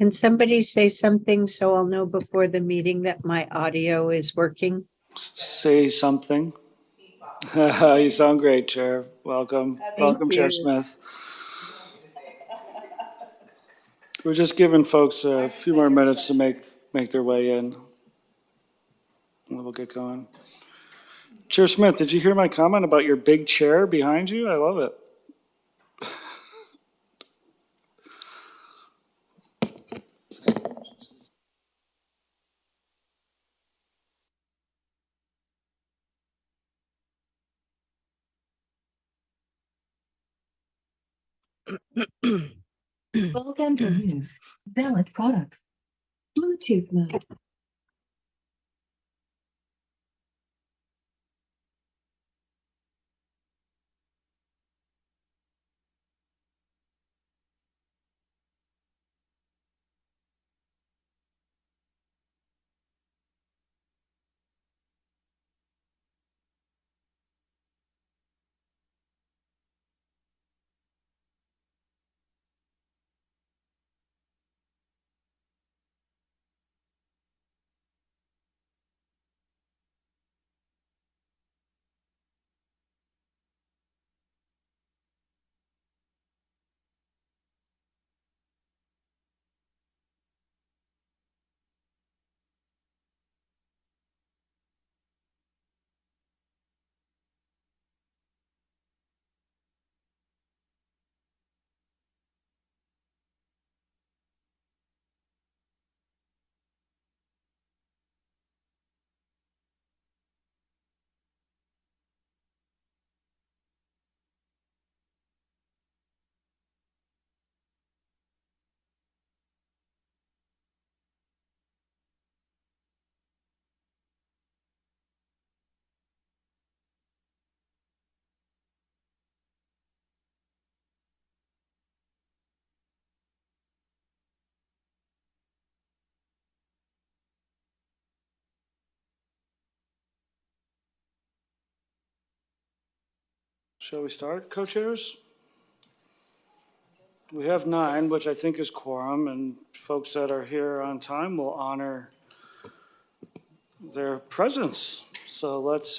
Can somebody say something so I'll know before the meeting that my audio is working? Say something. You sound great, Chair. Welcome. Welcome, Chair you. Smith. We're just giving folks a few more minutes to make their way in. And we'll get going. Chair Smith, did you hear my comment about your big chair behind you? I love it. Welcome to use Valid products. Bluetooth mode. Shall we start, co-chairs? We have 9, which I think is quorum, and folks that are here on time will honor their presence. So let's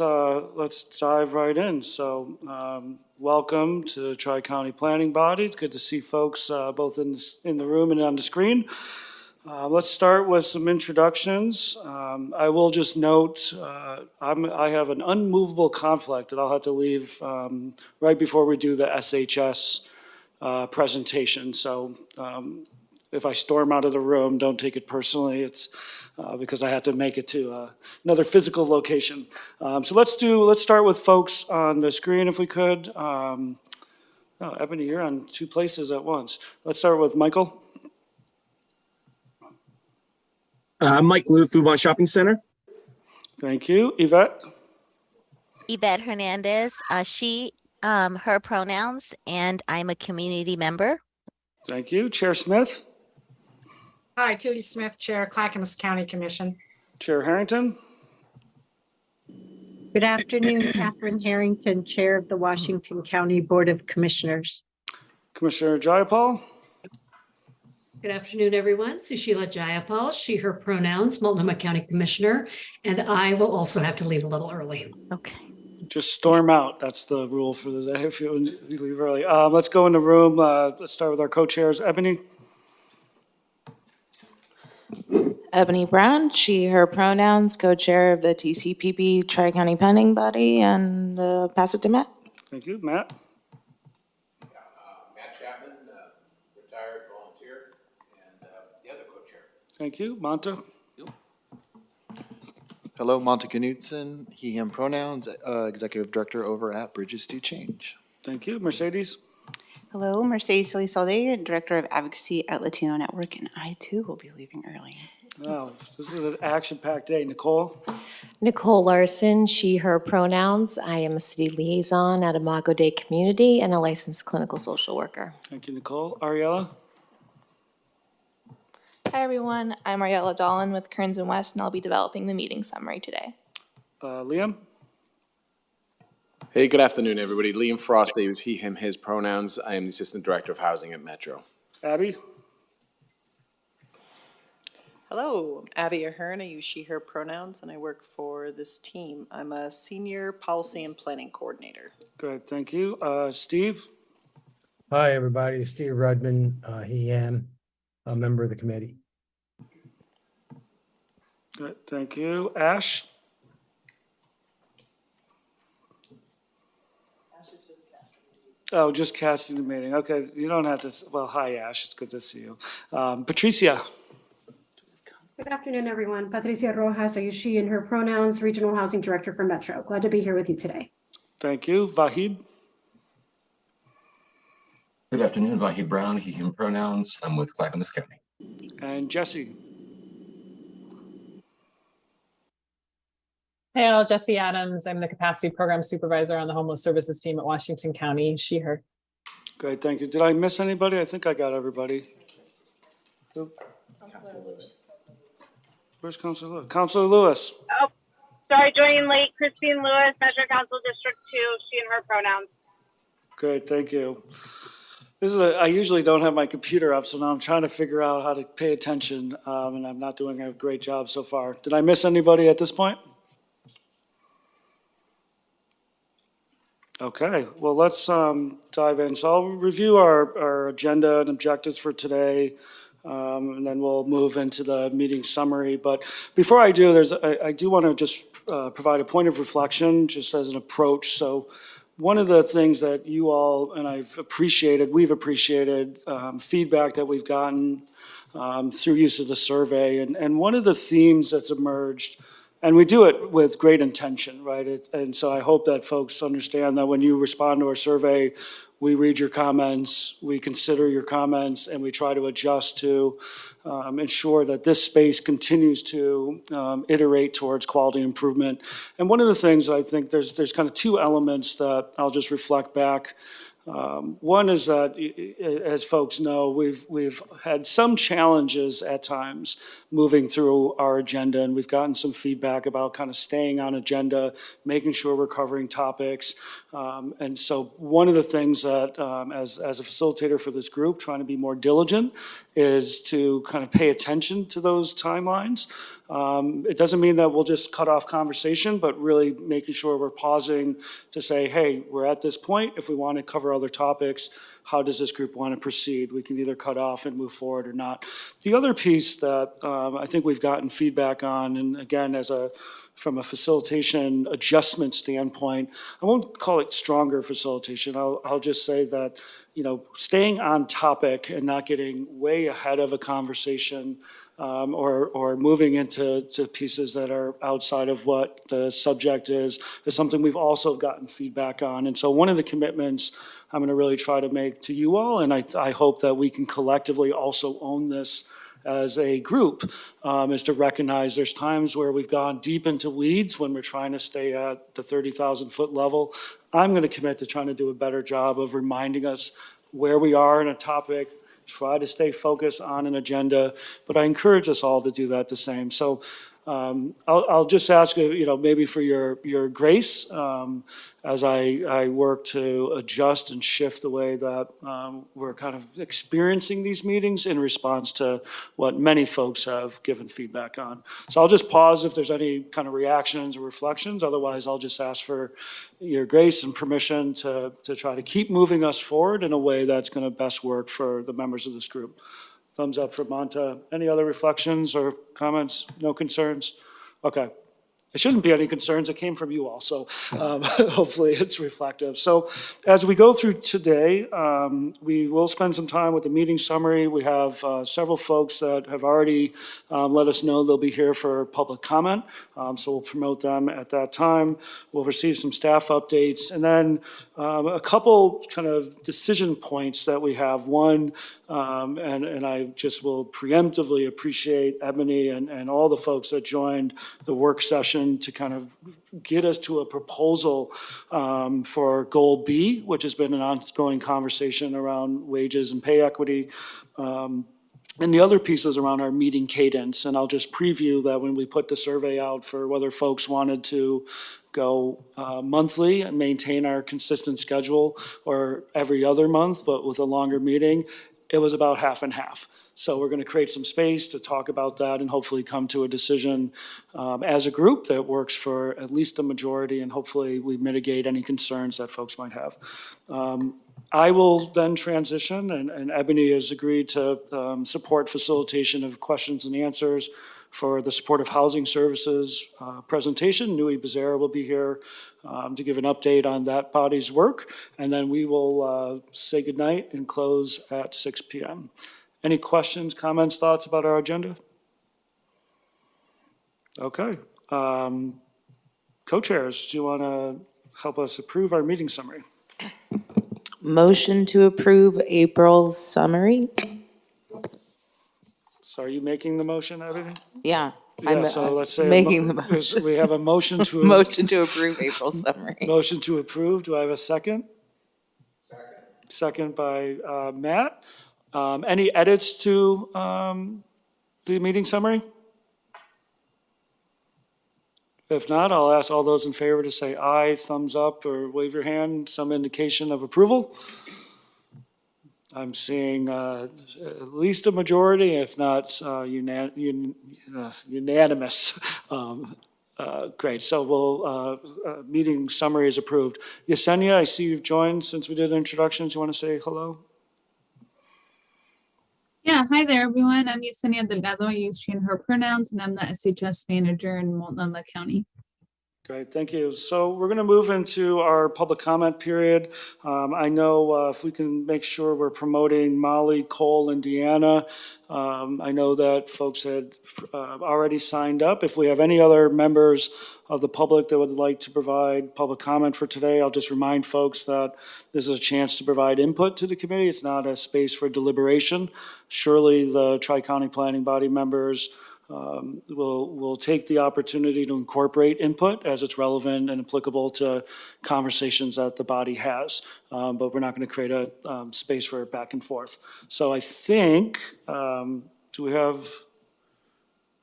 dive right in. So welcome to the Tri-County Planning Body. It's good to see folks both in the room and on the screen. Let's start with some introductions. I will just note I have an unmovable conflict that I'll have to leave right before we do the SHS presentation. So if I storm out of the room, don't take it personally. It's because I had to make it to another physical location. So let's start with folks on the screen if we could. Oh, Ebony, you're on 2 places at once. Let's start with Michael. I'm Mike Liu, Foodmont Shopping Center. Thank you. Yvette? Yvette Hernandez, she, her pronouns, and I'm a community member. Thank you. Chair Smith? Hi, Tootie Smith, Chair, Clackamas County Commission. Chair Harrington? Good afternoon, Catherine Harrington, Chair of the Washington County Board of Commissioners. Commissioner Jayapal? Good afternoon, everyone. Sushila Jayapal, she, her pronouns, Multnomah County Commissioner, and I will also have to leave a little early. Okay. Just storm out. That's the rule for the day if you leave early. Let's go in the room. Let's start with our co-chairs. Ebony? Ebony Brown, she, her pronouns, co-chair of the TCPP Tri-County Planning Body, and pass it to Matt. Thank you. Matt? Matt Chapman, retired volunteer, and the other co-chair. Thank you. Monta? Hello, Monta Knudsen, he, him pronouns, Executive Director over at Bridges to Change. Thank you. Mercedes? Hello, Mercedes Elizalde, Director of Advocacy at Latino Network, and I too will be leaving early. Oh, this is an action-packed day. Nicole? Nicole Larson, she, her pronouns. I am a city liaison at Imago Dei Community and a licensed clinical social worker. Thank you, Nicole. Ariella? Hi, everyone. I'm Ariella Dolan with Kearns and West, and I'll be developing the meeting summary today. Liam? Hey, good afternoon, everybody. Liam Frost Davis, he, him, his pronouns. I am the Assistant Director of Housing at Metro. Abby? Hello, I'm Abby Ahern. I use she, her pronouns, and I work for this team. I'm a senior policy and planning coordinator. Good, thank you. Steve? Hi, everybody. Steve Rudman, he, him, a member of the committee. Good, thank you. Ash? Oh, just casting the meeting. Okay, you don't have to, well, hi, Ash. It's good to see you. Patricia? Good afternoon, everyone. Patricia Rojas, I use she and her pronouns, Regional Housing Director for Metro. Glad to be here with you today. Thank you. Vahid? Good afternoon, Vahid Brown, he, him pronouns. I'm with Clackamas County. And Jesse? Hey all, Jesse Adams. I'm the Capacity Program Supervisor on the Homeless Services team at Washington County, she, her. Great, thank you. Did I miss anybody? I think I got everybody. Who? Where's Councilor Lewis? Councilor Lewis? Oh, sorry, joining late. Christine Lewis, Metro Council District 2, she and her pronouns. Great, thank you. I usually don't have my computer up, so now I'm trying to figure out how to pay attention, and I'm not doing a great job so far. Did I miss anybody at this point? Okay, well, let's dive in. So I'll review our agenda and objectives for today, and then we'll move into the meeting summary. But before I do, I do want to just provide a point of reflection, just as an approach. So one of the things that you all, and we've appreciated feedback that we've gotten through use of the survey. And one of the themes that's emerged, and we do it with great intention, right? And so I hope that folks understand that when you respond to our survey, we read your comments, we consider your comments, and we try to adjust to ensure that this space continues to iterate towards quality improvement. And one of the things I think there's kind of two elements that I'll just reflect back. One is that, as folks know, we've had some challenges at times moving through our agenda, and we've gotten some feedback about kind of staying on agenda, making sure we're covering topics. And so one of the things that, as a facilitator for this group, trying to be more diligent, is to kind of pay attention to those timelines. It doesn't mean that we'll just cut off conversation, but really making sure we're pausing to say, hey, we're at this point. If we want to cover other topics, how does this group want to proceed? We can either cut off and move forward or not. The other piece that I think we've gotten feedback on, and again, from a facilitation adjustment standpoint, I won't call it stronger facilitation. I'll just say that, staying on topic and not getting way ahead of a conversation or moving into pieces that are outside of what the subject is something we've also gotten feedback on. And so one of the commitments I'm going to really try to make to you all, and I hope that we can collectively also own this as a group, is to recognize there's times where we've gone deep into weeds when we're trying to stay at the 30,000 foot level. I'm going to commit to trying to do a better job of reminding us where we are in a topic, try to stay focused on an agenda, but I encourage us all to do that the same. So I'll just ask, maybe for your grace as I work to adjust and shift the way that we're kind of experiencing these meetings in response to what many folks have given feedback on. So I'll just pause if there's any kind of reactions or reflections. Otherwise, I'll just ask for your grace and permission to try to keep moving us forward in a way that's going to best work for the members of this group. Thumbs up for Monta. Any other reflections or comments? No concerns? Okay. It shouldn't be any concerns. It came from you all, so hopefully it's reflective. So as we go through today, we will spend some time with the meeting summary. We have several folks that have already let us know they'll be here for public comment, so we'll promote them at that time. We'll receive some staff updates, and then a couple kind of decision points that we have. One, and I just will preemptively appreciate Ebony and all the folks that joined the work session to kind of get us to a proposal for Goal B, which has been an ongoing conversation around wages and pay equity. And the other piece is around our meeting cadence. And I'll just preview that when we put the survey out for whether folks wanted to go monthly and maintain our consistent schedule, or every other month, but with a longer meeting, it was about half and half. So we're going to create some space to talk about that and hopefully come to a decision as a group that works for at least the majority, and hopefully we mitigate any concerns that folks might have. I will then transition, and Ebony has agreed to support facilitation of questions and answers for the Supportive Housing Services presentation. Nui Becerra will be here to give an update on that body's work, and then we will say goodnight and close at 6 p.m. Any questions, comments, thoughts about our agenda? Okay. Co-chairs, do you want to help us approve our meeting summary? Motion to approve April's summary. So are you making the motion, Ebony? Yeah. Yeah, so let's say. Making the motion. We have a motion to. Motion to approve April's summary. Motion to approve. Do I have a second? Second. Second by Matt. Any edits to the meeting summary? If not, I'll ask all those in favor to say aye, thumbs up, or wave your hand, some indication of approval. I'm seeing at least a majority, if not unanimous. Great, so we'll, meeting summary is approved. Yesenia, I see you've joined since we did introductions. You want to say hello? Yeah, hi there, everyone. I'm Yesenia Delgado. I use she and her pronouns, and I'm the SHS manager in Multnomah County. Great, thank you. So we're going to move into our public comment period. I know if we can make sure we're promoting Molly, Cole, and Deanna. I know that folks had already signed up. If we have any other members of the public that would like to provide public comment for today, I'll just remind folks that this is a chance to provide input to the committee. It's not a space for deliberation. Surely the Tri-County Planning Body members will take the opportunity to incorporate input as it's relevant and applicable to conversations that the body has. But we're not going to create a space for back and forth. So I think, do we have,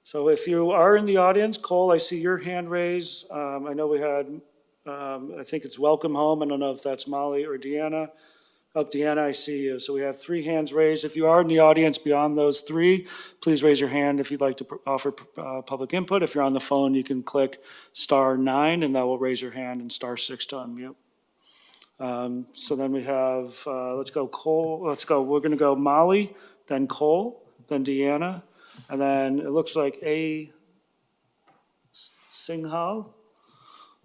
so if you are in the audience, Cole, I see your hand raised. I know we had, I think it's Welcome Home. I don't know if that's Molly or Deanna. Oh, Deanna, I see you. So we have 3 hands raised. If you are in the audience beyond those 3, please raise your hand if you'd like to offer public input. If you're on the phone, you can click *9 and that will raise your hand, and *6 to unmute. So then we have, let's go Cole, we're gonna go Molly, then Cole, then Deanna, and then it looks like A. Singhal,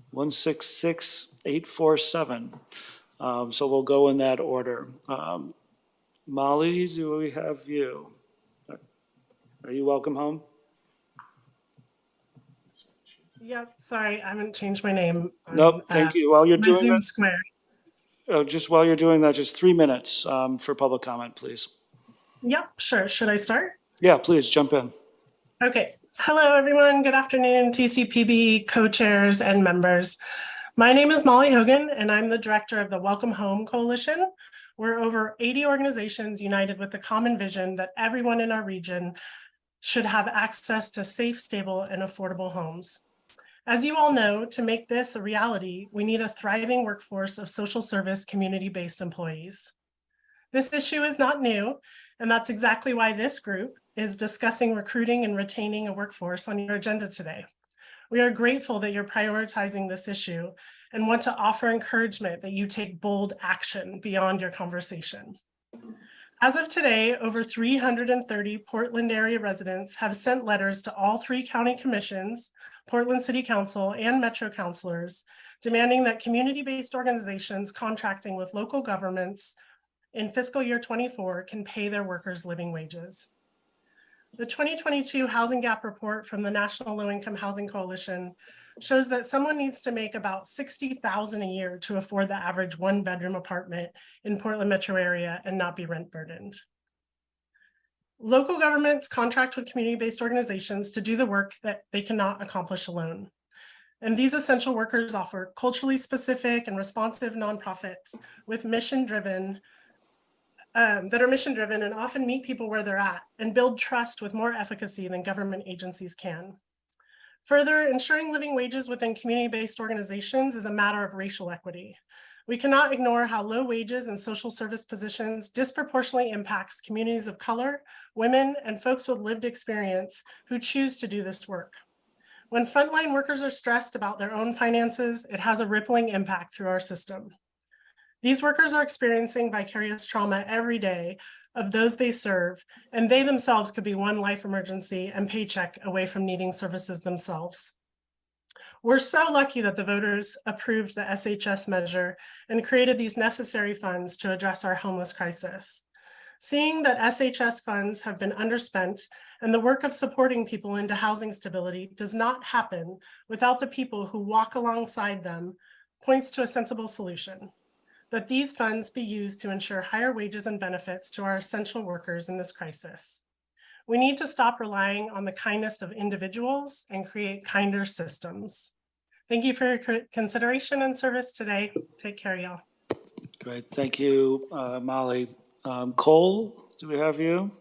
166847. So we'll go in that order. Molly, do we have you? Are you welcome home? Yep, sorry, I haven't changed my name. Nope, thank you. While you're doing Zoom that, Square. just while you're doing that, just 3 minutes for public comment, please. Yep, sure. Should I start? Yeah, please jump in. Okay. Hello, everyone. Good afternoon, TCPB co-chairs and members. My name is Molly Hogan, and I'm the director of the Welcome Home Coalition. We're over 80 organizations united with the common vision that everyone in our region should have access to safe, stable, and affordable homes. As you all know, to make this a reality, we need a thriving workforce of social service community-based employees. This issue is not new, and that's exactly why this group is discussing recruiting and retaining a workforce on your agenda today. We are grateful that you're prioritizing this issue and want to offer encouragement that you take bold action beyond your conversation. As of today, over 330 Portland area residents have sent letters to all 3 county commissions, Portland City Council, and Metro councilors, demanding that community-based organizations contracting with local governments in fiscal year 24 can pay their workers living wages. The 2022 Housing Gap Report from the National Low-Income Housing Coalition shows that someone needs to make about $60,000 a year to afford the average 1-bedroom apartment in Portland metro area and not be rent burdened. Local governments contract with community-based organizations to do the work that they cannot accomplish alone. And these essential workers offer culturally specific and responsive nonprofits with mission-driven that are mission-driven and often meet people where they're at and build trust with more efficacy than government agencies can. Further, ensuring living wages within community-based organizations is a matter of racial equity. We cannot ignore how low wages and social service positions disproportionately impacts communities of color, women, and folks with lived experience who choose to do this work. When frontline workers are stressed about their own finances, it has a rippling impact through our system. These workers are experiencing vicarious trauma every day of those they serve, and they themselves could be one life emergency and paycheck away from needing services themselves. We're so lucky that the voters approved the SHS measure and created these necessary funds to address our homeless crisis. Seeing that SHS funds have been underspent and the work of supporting people into housing stability does not happen without the people who walk alongside them points to a sensible solution, that these funds be used to ensure higher wages and benefits to our essential workers in this crisis. We need to stop relying on the kindness of individuals and create kinder systems. Thank you for your consideration and service today. Take care, y'all. Great, thank you, Molly. Cole, do we have you?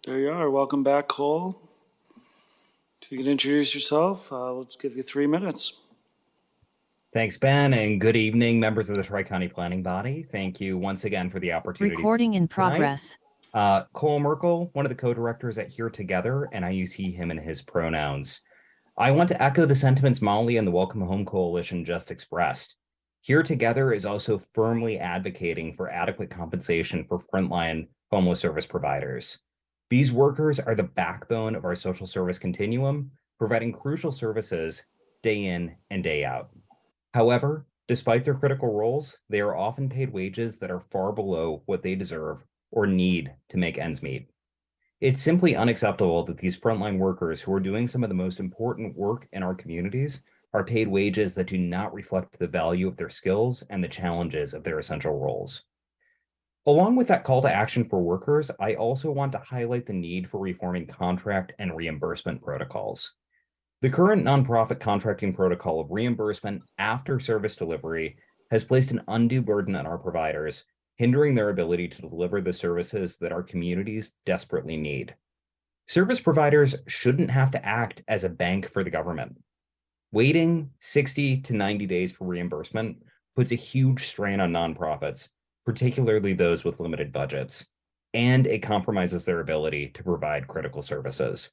There you are. Welcome back, Cole. If you could introduce yourself, we'll give you 3 minutes. Thanks, Ben, and good evening, members of the Tri-County Planning Body. Thank you once again for the opportunity. Recording in progress. Cole Merkel, one of the co-directors at Here Together, and I use he, him, and his pronouns. I want to echo the sentiments Molly and the Welcome Home Coalition just expressed. Here Together is also firmly advocating for adequate compensation for frontline homeless service providers. These workers are the backbone of our social service continuum, providing crucial services day in and day out. However, despite their critical roles, they are often paid wages that are far below what they deserve or need to make ends meet. It's simply unacceptable that these frontline workers who are doing some of the most important work in our communities are paid wages that do not reflect the value of their skills and the challenges of their essential roles. Along with that call to action for workers, I also want to highlight the need for reforming contract and reimbursement protocols. The current nonprofit contracting protocol of reimbursement after service delivery has placed an undue burden on our providers, hindering their ability to deliver the services that our communities desperately need. Service providers shouldn't have to act as a bank for the government. Waiting 60 to 90 days for reimbursement puts a huge strain on nonprofits, particularly those with limited budgets, and it compromises their ability to provide critical services.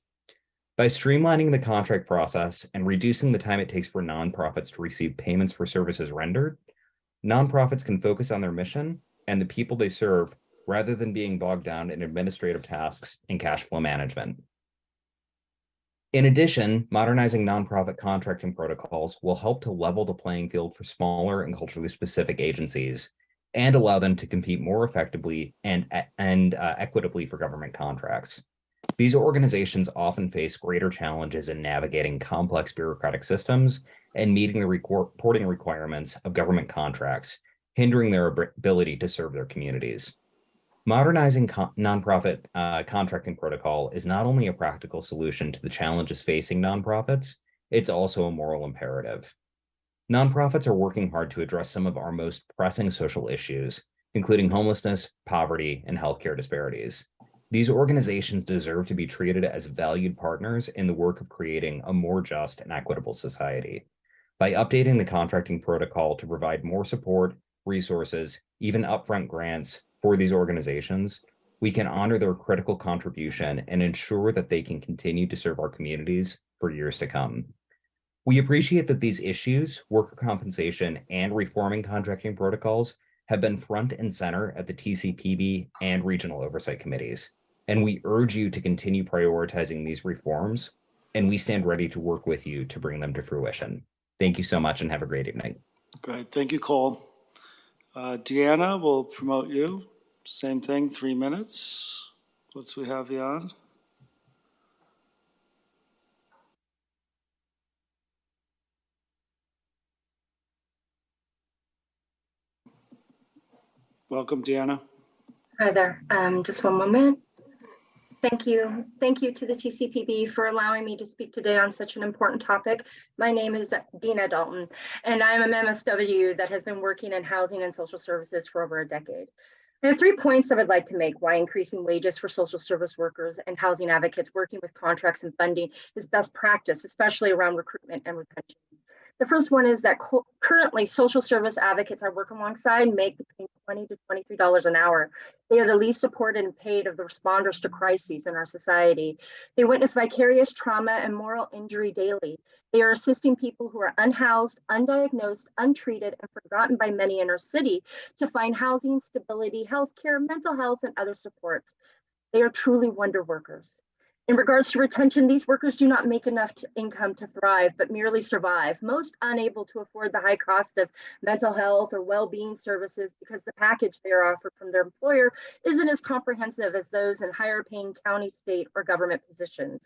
By streamlining the contract process and reducing the time it takes for nonprofits to receive payments for services rendered, nonprofits can focus on their mission and the people they serve rather than being bogged down in administrative tasks and cash flow management. In addition, modernizing nonprofit contracting protocols will help to level the playing field for smaller and culturally specific agencies and allow them to compete more effectively and equitably for government contracts. These organizations often face greater challenges in navigating complex bureaucratic systems and meeting the reporting requirements of government contracts, hindering their ability to serve their communities. Modernizing nonprofit contracting protocol is not only a practical solution to the challenges facing nonprofits, it's also a moral imperative. Nonprofits are working hard to address some of our most pressing social issues, including homelessness, poverty, and healthcare disparities. These organizations deserve to be treated as valued partners in the work of creating a more just and equitable society. By updating the contracting protocol to provide more support, resources, even upfront grants for these organizations, we can honor their critical contribution and ensure that they can continue to serve our communities for years to come. We appreciate that these issues, worker compensation and reforming contracting protocols, have been front and center at the TCPB and regional oversight committees. And we urge you to continue prioritizing these reforms, and we stand ready to work with you to bring them to fruition. Thank you so much and have a great evening. Great, thank you, Cole. Deanna, will promote you. Same thing, 3 minutes. What's we have you on? Welcome, Deanna. Hi there. Just one moment. Thank you. Thank you to the TCPB for allowing me to speak today on such an important topic. My name is Dina Dalton, and I am an MSW that has been working in housing and social services for over a decade. I have 3 points I would like to make why increasing wages for social service workers and housing advocates working with contracts and funding is best practice, especially around recruitment and retention. The first one is that currently social service advocates I work alongside make between $20 to $23 an hour. They are the least supported and paid of the responders to crises in our society. They witness vicarious trauma and moral injury daily. They are assisting people who are unhoused, undiagnosed, untreated, and forgotten by many in our city to find housing, stability, healthcare, mental health, and other supports. They are truly wonder workers. In regards to retention, these workers do not make enough income to thrive, but merely survive, most unable to afford the high cost of mental health or well-being services because the package they are offered from their employer isn't as comprehensive as those in higher paying county, state, or government positions.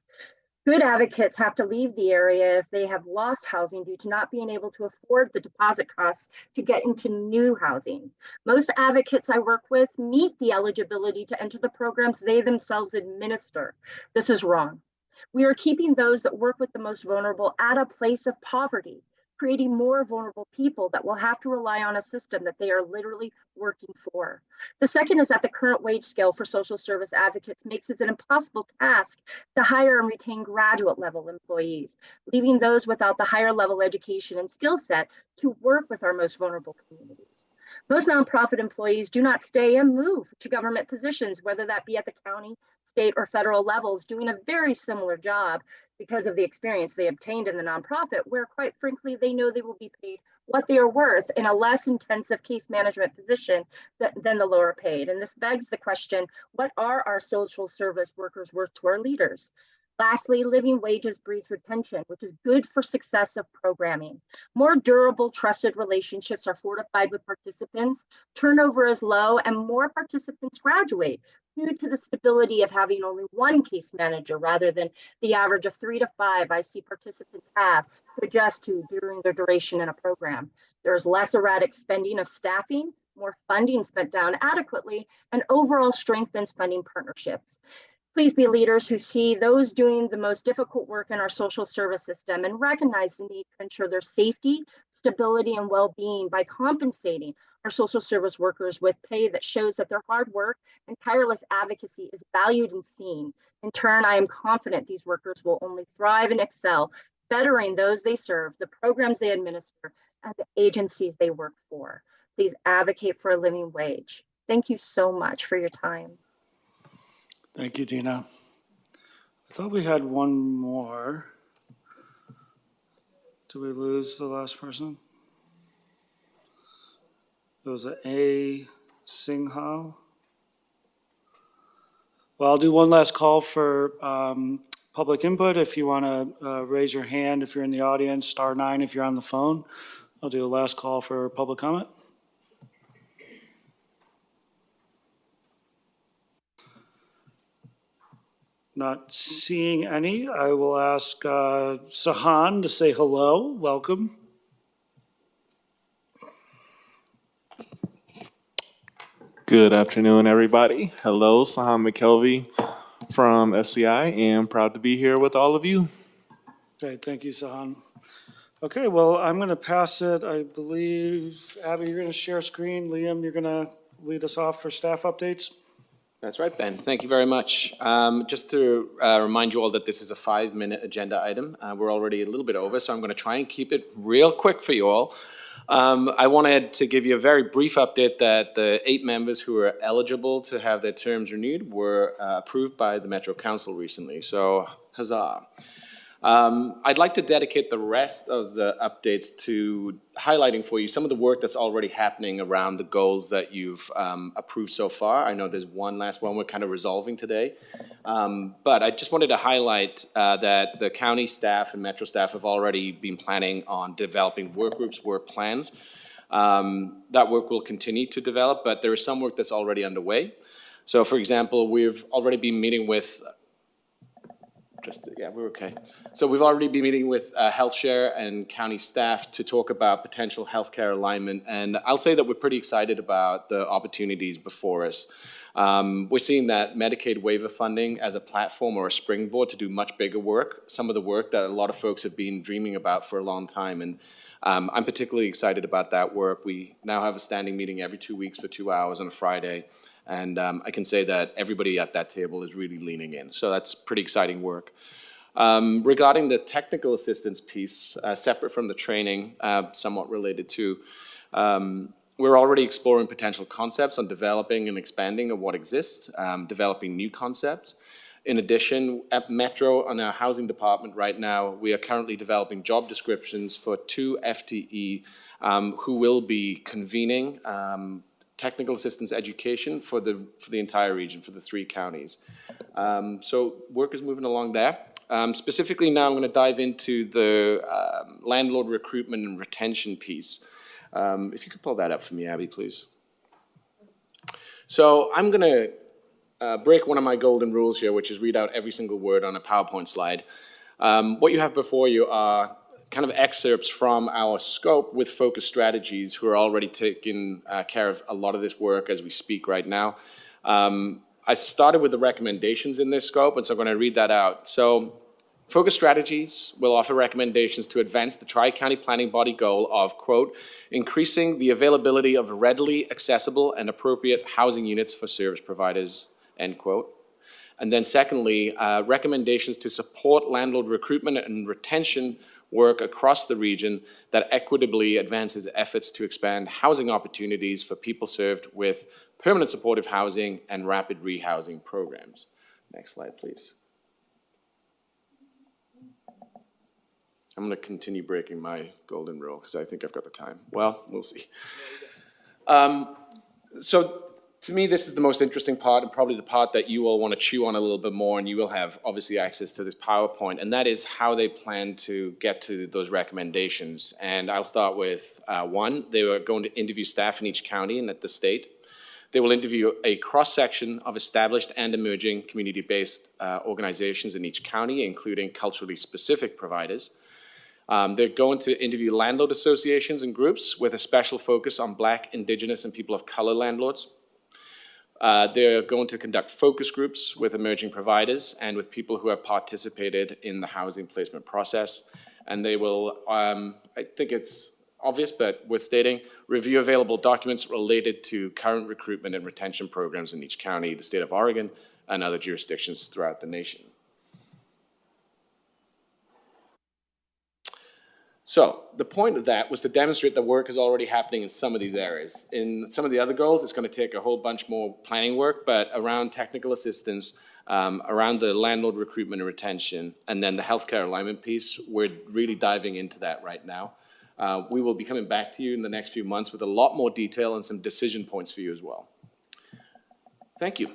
Good advocates have to leave the area if they have lost housing due to not being able to afford the deposit costs to get into new housing. Most advocates I work with meet the eligibility to enter the programs they themselves administer. This is wrong. We are keeping those that work with the most vulnerable at a place of poverty, creating more vulnerable people that will have to rely on a system that they are literally working for. The second is that the current wage scale for social service advocates makes it an impossible task to hire and retain graduate level employees, leaving those without the higher level education and skill set to work with our most vulnerable communities. Most nonprofit employees do not stay and move to government positions, whether that be at the county, state, or federal levels, doing a very similar job because of the experience they obtained in the nonprofit, where quite frankly, they know they will be paid what they are worth in a less intensive case management position than the lower paid. And this begs the question, what are our social service workers worth to our leaders? Lastly, living wages breeds retention, which is good for success of programming. More durable, trusted relationships are fortified with participants, turnover is low, and more participants graduate due to the stability of having only one case manager rather than the average of 3 to 5 I see participants have to adjust to during their duration in a program. There is less erratic spending of staffing, more funding spent down adequately, and overall strengthens funding partnerships. Please be leaders who see those doing the most difficult work in our social service system and recognize the need to ensure their safety, stability, and well-being by compensating our social service workers with pay that shows that their hard work and tireless advocacy is valued and seen. In turn, I am confident these workers will only thrive and excel, bettering those they serve, the programs they administer, and the agencies they work for. Please advocate for a living wage. Thank you so much for your time. Thank you, Dina. I thought we had one more. Did we lose the last person? It was A. Singhal. Well, I'll do one last call for public input. If you want to raise your hand, if you're in the audience, *9 if you're on the phone. I'll do a last call for public comment. Not seeing any, I will ask Sahan to say hello. Welcome. Good afternoon, everybody. Hello, Sahan McKelvey from SCI, and proud to be here with all of you. Okay, thank you, Sahan. Okay, well, I'm going to pass it. I believe, Abby, you're going to share screen. Liam, you're going to lead us off for staff updates. That's right, Ben. Thank you very much. Just to remind you all that this is a 5-minute agenda item. We're already a little bit over, so I'm going to try and keep it real quick for you all. I wanted to give you a very brief update that the 8 members who are eligible to have their terms renewed were approved by the Metro Council recently, so huzzah. I'd like to dedicate the rest of the updates to highlighting for you some of the work that's already happening around the goals that you've approved so far. I know there's one last one we're kind of resolving today. But I just wanted to highlight that the county staff and Metro staff have already been planning on developing work groups, work plans. That work will continue to develop, but there is some work that's already underway. So for example, we've already been meeting with we're okay. So we've already been meeting with HealthShare and county staff to talk about potential healthcare alignment. And I'll say that we're pretty excited about the opportunities before us. We're seeing that Medicaid waiver funding as a platform or a springboard to do much bigger work, some of the work that a lot of folks have been dreaming about for a long time. And I'm particularly excited about that work. We now have a standing meeting every 2 weeks for 2 hours on a Friday. And I can say that everybody at that table is really leaning in. So that's pretty exciting work. Regarding the technical assistance piece, separate from the training, somewhat related to, we're already exploring potential concepts on developing and expanding of what exists, developing new concepts. In addition, at Metro, on our housing department right now, we are currently developing job descriptions for 2 FTE who will be convening technical assistance education for the entire region, for the 3 counties. So work is moving along there. Specifically now, I'm going to dive into the landlord recruitment and retention piece. If you could pull that up for me, Abby, please. So I'm going to break one of my golden rules here, which is read out every single word on a PowerPoint slide. What you have before you are kind of excerpts from our scope with focus strategies who are already taking care of a lot of this work as we speak right now. I started with the recommendations in this scope, and so I'm going to read that out. So focus strategies will offer recommendations to advance the Tri-County Planning Body goal of, quote, increasing the availability of readily accessible and appropriate housing units for service providers, end quote. And then secondly, recommendations to support landlord recruitment and retention work across the region that equitably advances efforts to expand housing opportunities for people served with permanent supportive housing and rapid rehousing programs. Next slide, please. I'm going to continue breaking my golden rule because I think I've got the time. Well, we'll see. So to me, this is the most interesting part and probably the part that you all want to chew on a little bit more, and you will have obviously access to this PowerPoint, and that is how they plan to get to those recommendations. And I'll start with one. They are going to interview staff in each county and at the state. They will interview a cross-section of established and emerging community-based organizations in each county, including culturally specific providers. They're going to interview landlord associations and groups with a special focus on Black, Indigenous, and people of color landlords. They're going to conduct focus groups with emerging providers and with people who have participated in the housing placement process. And they will, I think it's obvious, but worth stating, review available documents related to current recruitment and retention programs in each county, the state of Oregon, and other jurisdictions throughout the nation. So the point of that was to demonstrate that work is already happening in some of these areas. In some of the other goals, it's going to take a whole bunch more planning work, but around technical assistance, around the landlord recruitment and retention, and then the healthcare alignment piece, we're really diving into that right now. We will be coming back to you in the next few months with a lot more detail and some decision points for you as well. Thank you.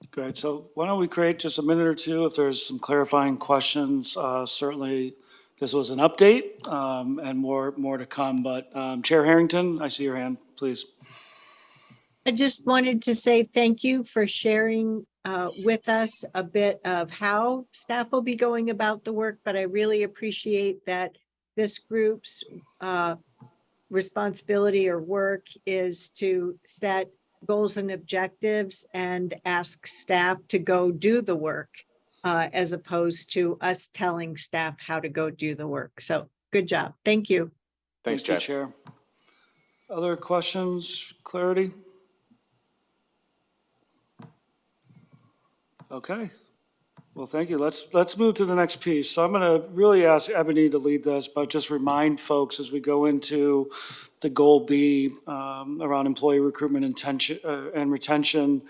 Great. So why don't we create just a minute or two if there's some clarifying questions. Certainly, this was an update and more to come. But Chair Harrington, I see your hand, please. I just wanted to say thank you for sharing with us a bit of how staff will be going about the work, but I really appreciate that this group's responsibility or work is to set goals and objectives and ask staff to go do the work. As opposed to us telling staff how to go do the work. So good job. Thank you. Thanks, Chair. Other questions, clarity? Okay. Well, thank you. Let's move to the next piece. So I'm going to really ask Ebony to lead this, but just remind folks as we go into the goal B around employee recruitment and retention,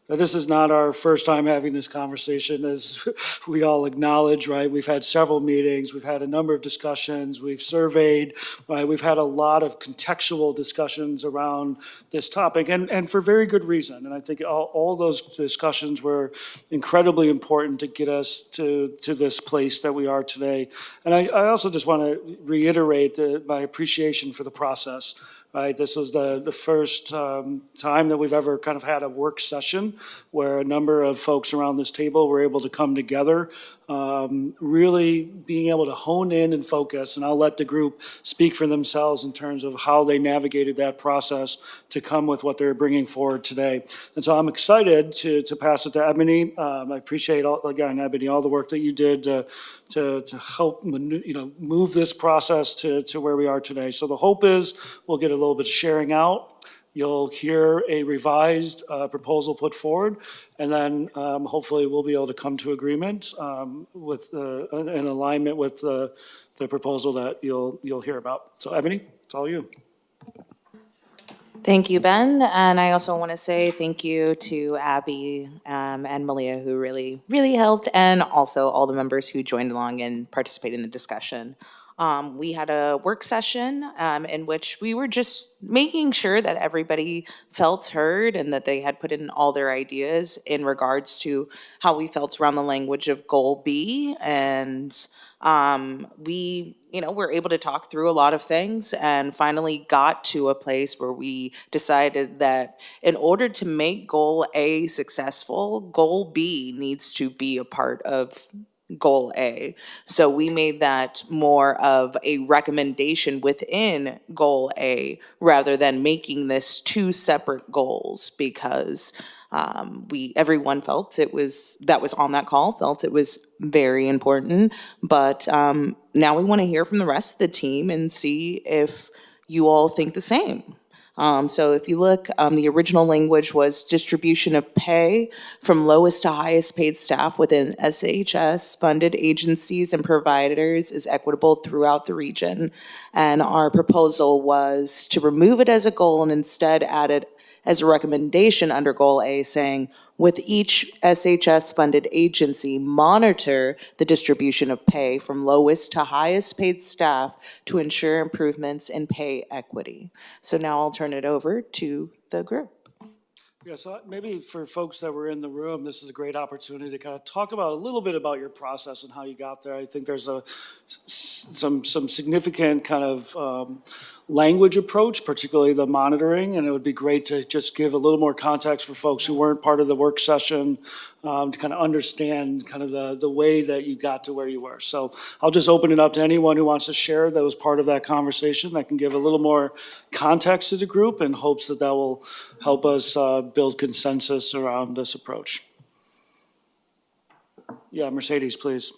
that this is not our first time having this conversation, as we all acknowledge, right? We've had several meetings, we've had a number of discussions, we've surveyed, right? We've had a lot of contextual discussions around this topic, and for very good reason. And I think all those discussions were incredibly important to get us to this place that we are today. And I also just want to reiterate my appreciation for the process. Right, this was the first time that we've ever kind of had a work session where a number of folks around this table were able to come together really being able to hone in and focus, and I'll let the group speak for themselves in terms of how they navigated that process to come with what they're bringing forward today. And so I'm excited to pass it to Ebony. I appreciate, again, Ebony, all the work that you did to help move this process to where we are today. So the hope is we'll get a little bit of sharing out. You'll hear a revised proposal put forward, and then hopefully we'll be able to come to agreement with in alignment with the proposal that you'll hear about. So Ebony, it's all you. Thank you, Ben. And I also want to say thank you to Abby and Malia, who really, really helped, and also all the members who joined along and participated in the discussion. We had a work session in which we were just making sure that everybody felt heard and that they had put in all their ideas in regards to how we felt around the language of Goal B. And we, were able to talk through a lot of things and finally got to a place where we decided that in order to make Goal A successful, Goal B needs to be a part of Goal A. So we made that more of a recommendation within Goal A rather than making this two separate goals, because everyone felt that was on that call felt it was very important. But now we want to hear from the rest of the team and see if you all think the same. So if you look, the original language was distribution of pay from lowest to highest paid staff within SHS-funded agencies and providers is equitable throughout the region. And our proposal was to remove it as a goal and instead add it as a recommendation under Goal A, saying, with each SHS-funded agency, monitor the distribution of pay from lowest to highest paid staff to ensure improvements in pay equity. So now I'll turn it over to the group. Yeah, so maybe for folks that were in the room, this is a great opportunity to kind of talk about a little bit about your process and how you got there. I think there's some significant kind of language approach, particularly the monitoring, and it would be great to just give a little more context for folks who weren't part of the work session to kind of understand kind of the way that you got to where you were. So I'll just open it up to anyone who wants to share that was part of that conversation that can give a little more context to the group in hopes that will help us build consensus around this approach. Yeah, Mercedes, please.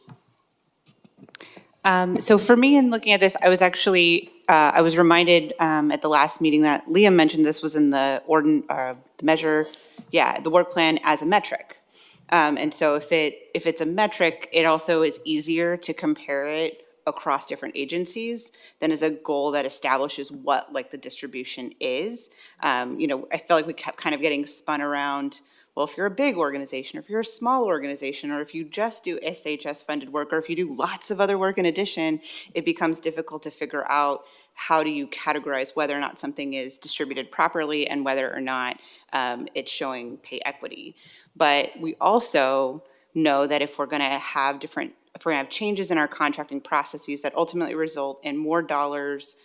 So for me, in looking at this, I was actually, I was reminded at the last meeting that Liam mentioned this was in the measure, the work plan as a metric. And so if it's a metric, it also is easier to compare it across different agencies than as a goal that establishes what like the distribution is. I feel like we kept kind of getting spun around, well, if you're a big organization, or if you're a small organization, or if you just do SHS-funded work, or if you do lots of other work in addition, it becomes difficult to figure out how do you categorize whether or not something is distributed properly and whether or not it's showing pay equity. But we also know that if we're going to have changes in our contracting processes that ultimately result in more dollars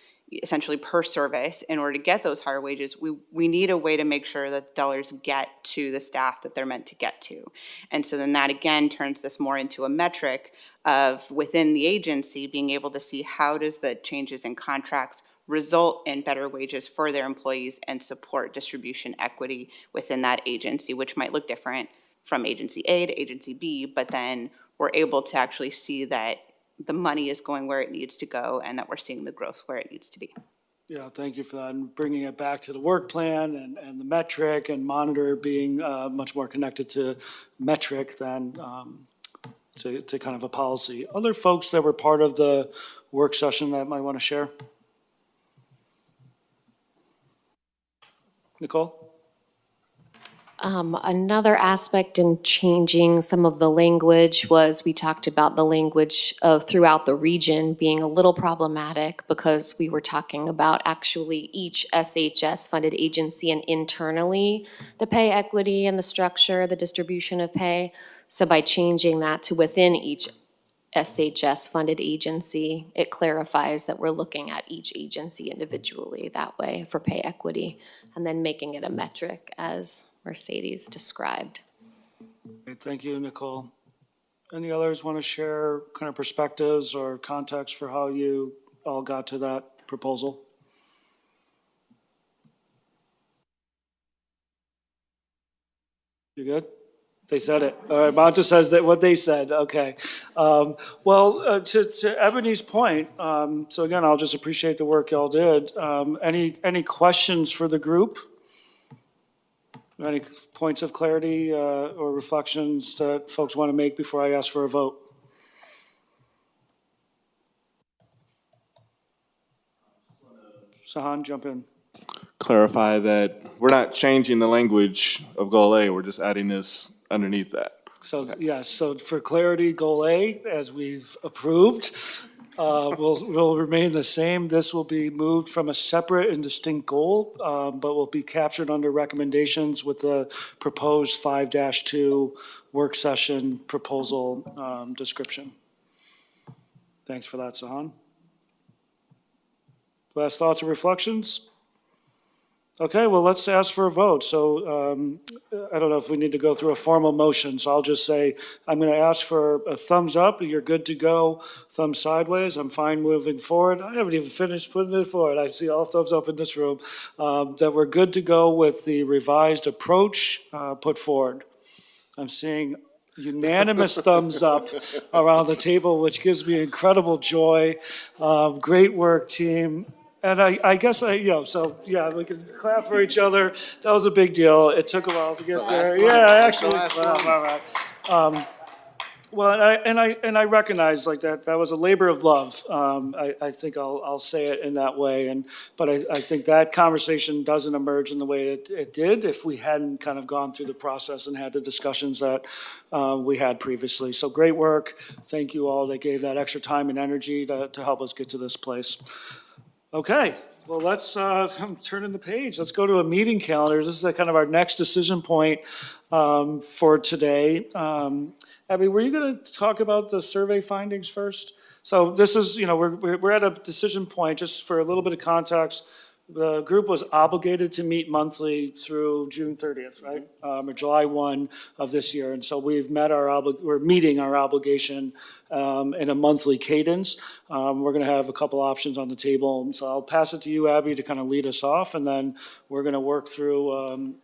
essentially per service in order to get those higher wages, we need a way to make sure that dollars get to the staff that they're meant to get to. And so then that again turns this more into a metric of within the agency being able to see how does the changes in contracts result in better wages for their employees and support distribution equity within that agency, which might look different from agency A to agency B, but then we're able to actually see that the money is going where it needs to go and that we're seeing the growth where it needs to be. Yeah, thank you for that. And bringing it back to the work plan and the metric and monitor being much more connected to metric than to kind of a policy. Other folks that were part of the work session that might want to share? Nicole? Another aspect in changing some of the language was we talked about the language of throughout the region being a little problematic because we were talking about actually each SHS-funded agency and internally the pay equity and the structure, the distribution of pay. So by changing that to within each SHS-funded agency, it clarifies that we're looking at each agency individually that way for pay equity, and then making it a metric as Mercedes described. Thank you, Nicole. Any others want to share kind of perspectives or context for how you all got to that proposal? You good? They said it. All right, Monta says that what they said, okay. To Ebony's point, so again, I'll just appreciate the work y'all did. Any questions for the group? Any points of clarity or reflections that folks want to make before I ask for a vote? Sahan, jump in. Clarify that we're not changing the language of goal A, we're just adding this underneath that. So, yes, so for clarity, goal A, as we've approved, will remain the same. This will be moved from a separate and distinct goal, but will be captured under recommendations with the proposed 5-2 work session proposal description. Thanks for that, Sahan. Last thoughts or reflections? Okay, well, let's ask for a vote. So I don't know if we need to go through a formal motion, so I'll just say I'm going to ask for a thumbs up. You're good to go. Thumbs sideways. I'm fine moving forward. I haven't even finished putting it forward. I see all thumbs up in this room. That we're good to go with the revised approach put forward. I'm seeing unanimous thumbs up around the table, which gives me incredible joy. Great work, team. And I guess so yeah, we can clap for each other. That was a big deal. It took a while to get there. Yeah, actually, clap, all right. Well, and I recognize like that was a labor of love. I think I'll say it in that way. But I think that conversation doesn't emerge in the way it did if we hadn't kind of gone through the process and had the discussions that we had previously. So great work. Thank you all that gave that extra time and energy to help us get to this place. Okay, well, let's turn in the page. Let's go to a meeting calendar. This is kind of our next decision point for today. Abby, were you going to talk about the survey findings first? So this is, we're at a decision point, just for a little bit of context. The group was obligated to meet monthly through June 30th, right? Or July 1 of this year. And so we've met we're meeting our obligation in a monthly cadence. We're going to have a couple options on the table. So I'll pass it to you, Abby, to kind of lead us off. And then we're going to work through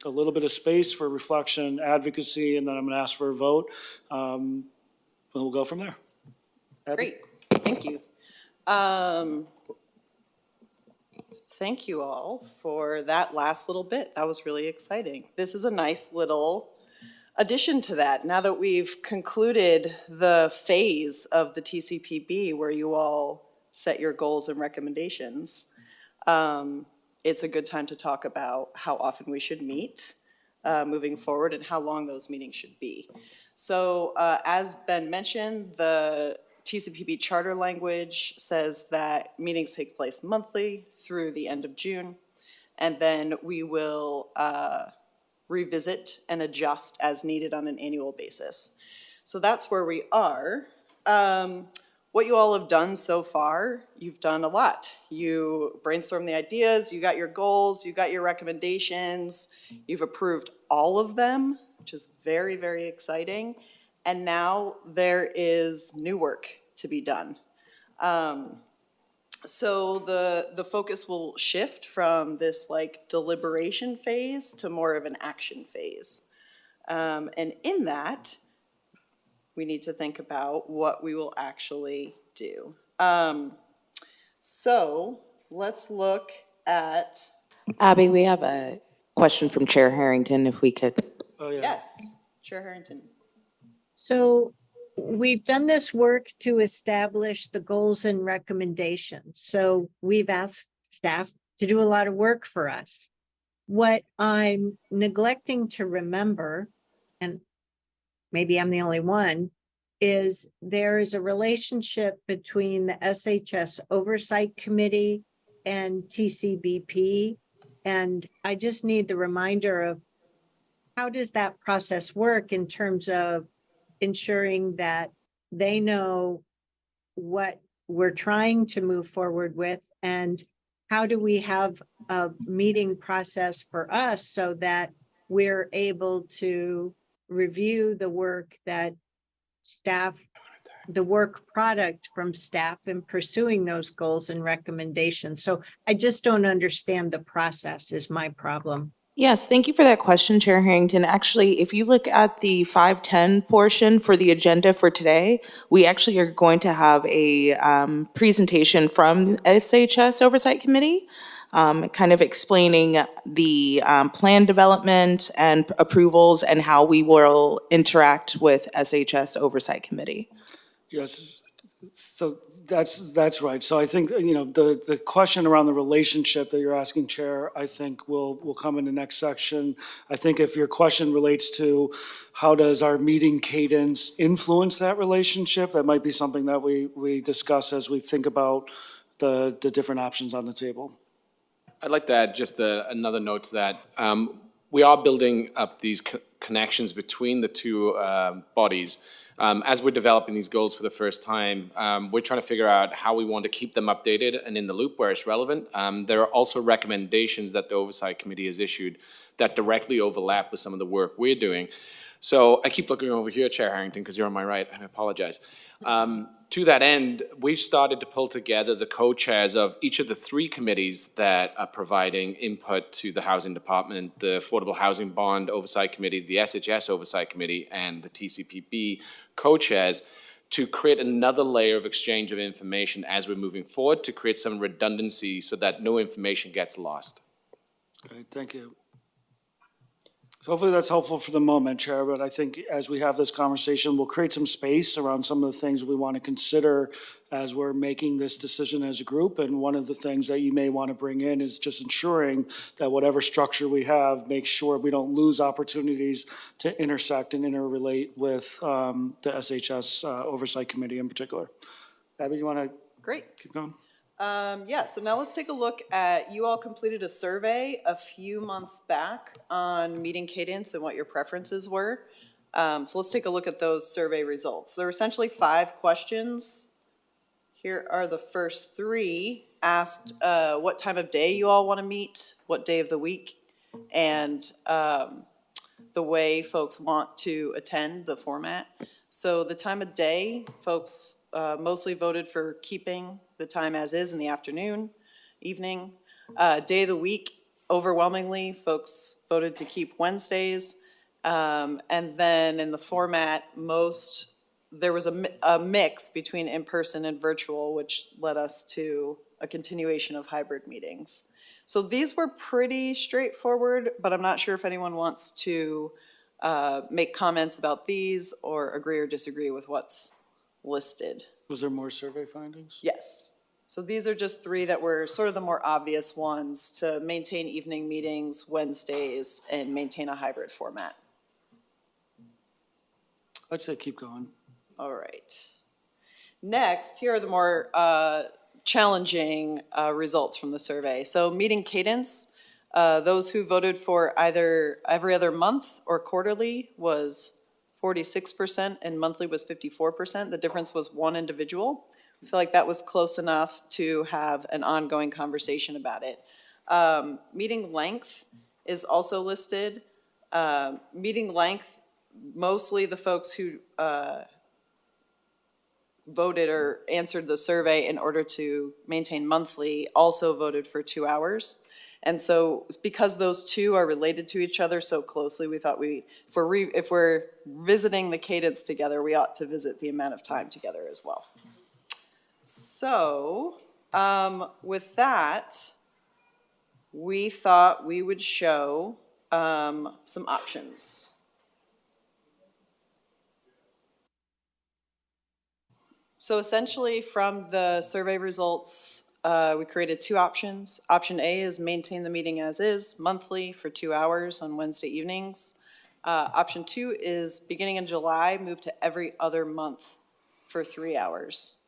a little bit of space for reflection, advocacy, and then I'm going to ask for a vote. And we'll go from there. Abby? Great, thank you. Thank you all for that last little bit. That was really exciting. This is a nice little addition to that. Now that we've concluded the phase of the TCPB where you all set your goals and recommendations, it's a good time to talk about how often we should meet moving forward and how long those meetings should be. So as Ben mentioned, the TCPB charter language says that meetings take place monthly through the end of June, and then we will revisit and adjust as needed on an annual basis. So that's where we are. What you all have done so far, you've done a lot. You brainstormed the ideas, you got your goals, you got your recommendations, you've approved all of them, which is very, very exciting. And now there is new work to be done. So the focus will shift from this like deliberation phase to more of an action phase. And in that, we need to think about what we will actually do. So let's look at. Abby, we have a question from Chair Harrington, if we could. Oh, yeah. Yes, Chair Harrington. So we've done this work to establish the goals and recommendations. So we've asked staff to do a lot of work for us. What I'm neglecting to remember, and maybe I'm the only one, is there is a relationship between the SHS Oversight Committee and TCBP. And I just need the reminder of how does that process work in terms of ensuring that they know what we're trying to move forward with, and how do we have a meeting process for us so that we're able to review the work that staff, the work product from staff in pursuing those goals and recommendations. So I just don't understand the process is my problem. Yes, thank you for that question, Chair Harrington. Actually, if you look at the 5:10 portion for the agenda for today, we actually are going to have a presentation from SHS Oversight Committee, kind of explaining the plan development and approvals and how we will interact with SHS Oversight Committee. Yes, so that's right. So I think, the question around the relationship that you're asking, Chair, I think will come in the next section. I think if your question relates to how does our meeting cadence influence that relationship, that might be something that we discuss as we think about the different options on the table. I'd like to add just another note to that. We are building up these connections between the two bodies. As we're developing these goals for the first time, we're trying to figure out how we want to keep them updated and in the loop where it's relevant. There are also recommendations that the Oversight Committee has issued that directly overlap with some of the work we're doing. So I keep looking over here, Chair Harrington, because you're on my right, and I apologize. To that end, we've started to pull together the co-chairs of each of the three committees that are providing input to the Housing Department, the Affordable Housing Bond Oversight Committee, the SHS Oversight Committee, and the TCPB co-chairs to create another layer of exchange of information as we're moving forward to create some redundancy so that no information gets lost. Great, thank you. So hopefully that's helpful for the moment, Chair, but I think as we have this conversation, we'll create some space around some of the things we want to consider as we're making this decision as a group. And one of the things that you may want to bring in is just ensuring that whatever structure we have, make sure we don't lose opportunities to intersect and interrelate with the SHS Oversight Committee in particular. Abby, you want to Great. keep going? Yeah, so now let's take a look at, you all completed a survey a few months back on meeting cadence and what your preferences were. So let's take a look at those survey results. There are essentially 5 questions. Here are the first 3. Asked what time of day you all want to meet, what day of the week, and the way folks want to attend the format. So the time of day, folks mostly voted for keeping the time as is in the afternoon, evening. Day of the week, overwhelmingly, folks voted to keep Wednesdays. And then in the format, there was a mix between in-person and virtual, which led us to a continuation of hybrid meetings. So these were pretty straightforward, but I'm not sure if anyone wants to make comments about these or agree or disagree with what's listed. Was there more survey findings? Yes. So these are just 3 that were sort of the more obvious ones to maintain evening meetings Wednesdays and maintain a hybrid format. I'd say keep going. All right. Next, here are the more challenging results from the survey. So meeting cadence, those who voted for either every other month or quarterly was 46% and monthly was 54%. The difference was 1 individual. I feel like that was close enough to have an ongoing conversation about it. Meeting length is also listed. Meeting length, mostly the folks who voted or answered the survey in order to maintain monthly also voted for 2 hours. And so because those 2 are related to each other so closely, we thought if we're visiting the cadence together, we ought to visit the amount of time together as well. So with that, we thought we would show some options. So essentially from the survey results, we created 2 options. Option A is maintain the meeting as is, monthly for 2 hours on Wednesday evenings. Option 2 is beginning in July, move to every other month for 3 hours.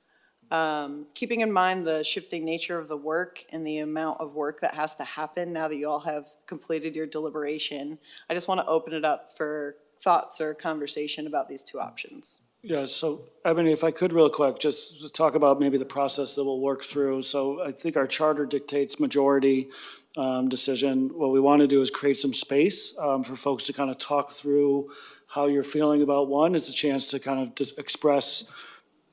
Keeping in mind the shifting nature of the work and the amount of work that has to happen now that you all have completed your deliberation, I just want to open it up for thoughts or conversation about these 2 options. Yeah, so Ebony, if I could real quick, just talk about maybe the process that we'll work through. So I think our charter dictates majority decision. What we want to do is create some space for folks to kind of talk through how you're feeling about one. It's a chance to kind of just express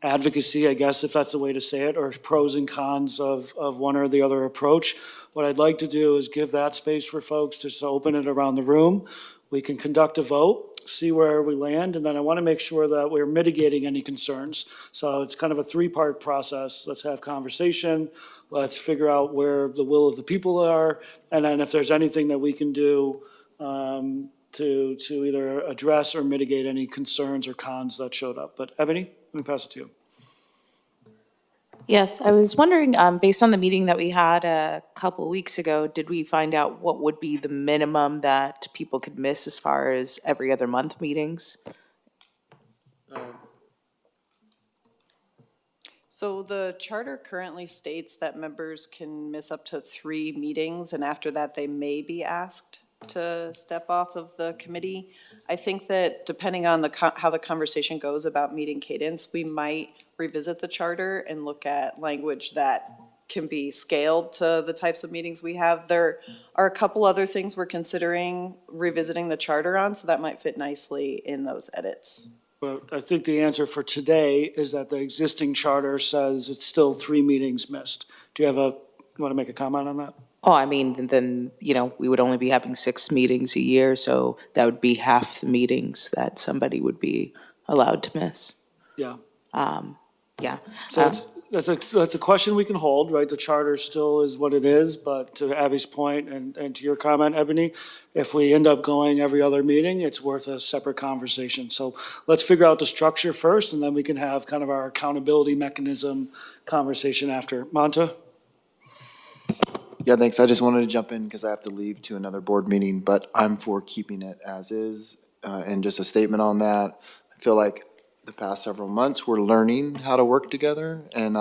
advocacy, I guess, if that's the way to say it, or pros and cons of one or the other approach. What I'd like to do is give that space for folks to just open it around the room. We can conduct a vote, see where we land, and then I want to make sure that we're mitigating any concerns. So it's kind of a three-part process. Let's have conversation, let's figure out where the will of the people are, and then if there's anything that we can do to either address or mitigate any concerns or cons that showed up. But Ebony, let me pass it to you. Yes, I was wondering, based on the meeting that we had a couple weeks ago, did we find out what would be the minimum that people could miss as far as every other month meetings? So the charter currently states that members can miss up to 3 meetings, and after that, they may be asked to step off of the committee. I think that depending on how the conversation goes about meeting cadence, we might revisit the charter and look at language that can be scaled to the types of meetings we have. There are a couple other things we're considering revisiting the charter on, so that might fit nicely in those edits. Well, I think the answer for today is that the existing charter says it's still 3 meetings missed. Do you want to make a comment on that? Oh, I mean, then, we would only be having 6 meetings a year, so that would be half the meetings that somebody would be allowed to miss. Yeah. Yeah. So that's a question we can hold, right? The charter still is what it is, but to Abby's point and to your comment, Ebony, if we end up going every other meeting, it's worth a separate conversation. So let's figure out the structure first, and then we can have kind of our accountability mechanism conversation after. Monta? Yeah, thanks. I just wanted to jump in because I have to leave to another board meeting, but I'm for keeping it as is. And just a statement on that, I feel like the past several months, we're learning how to work together and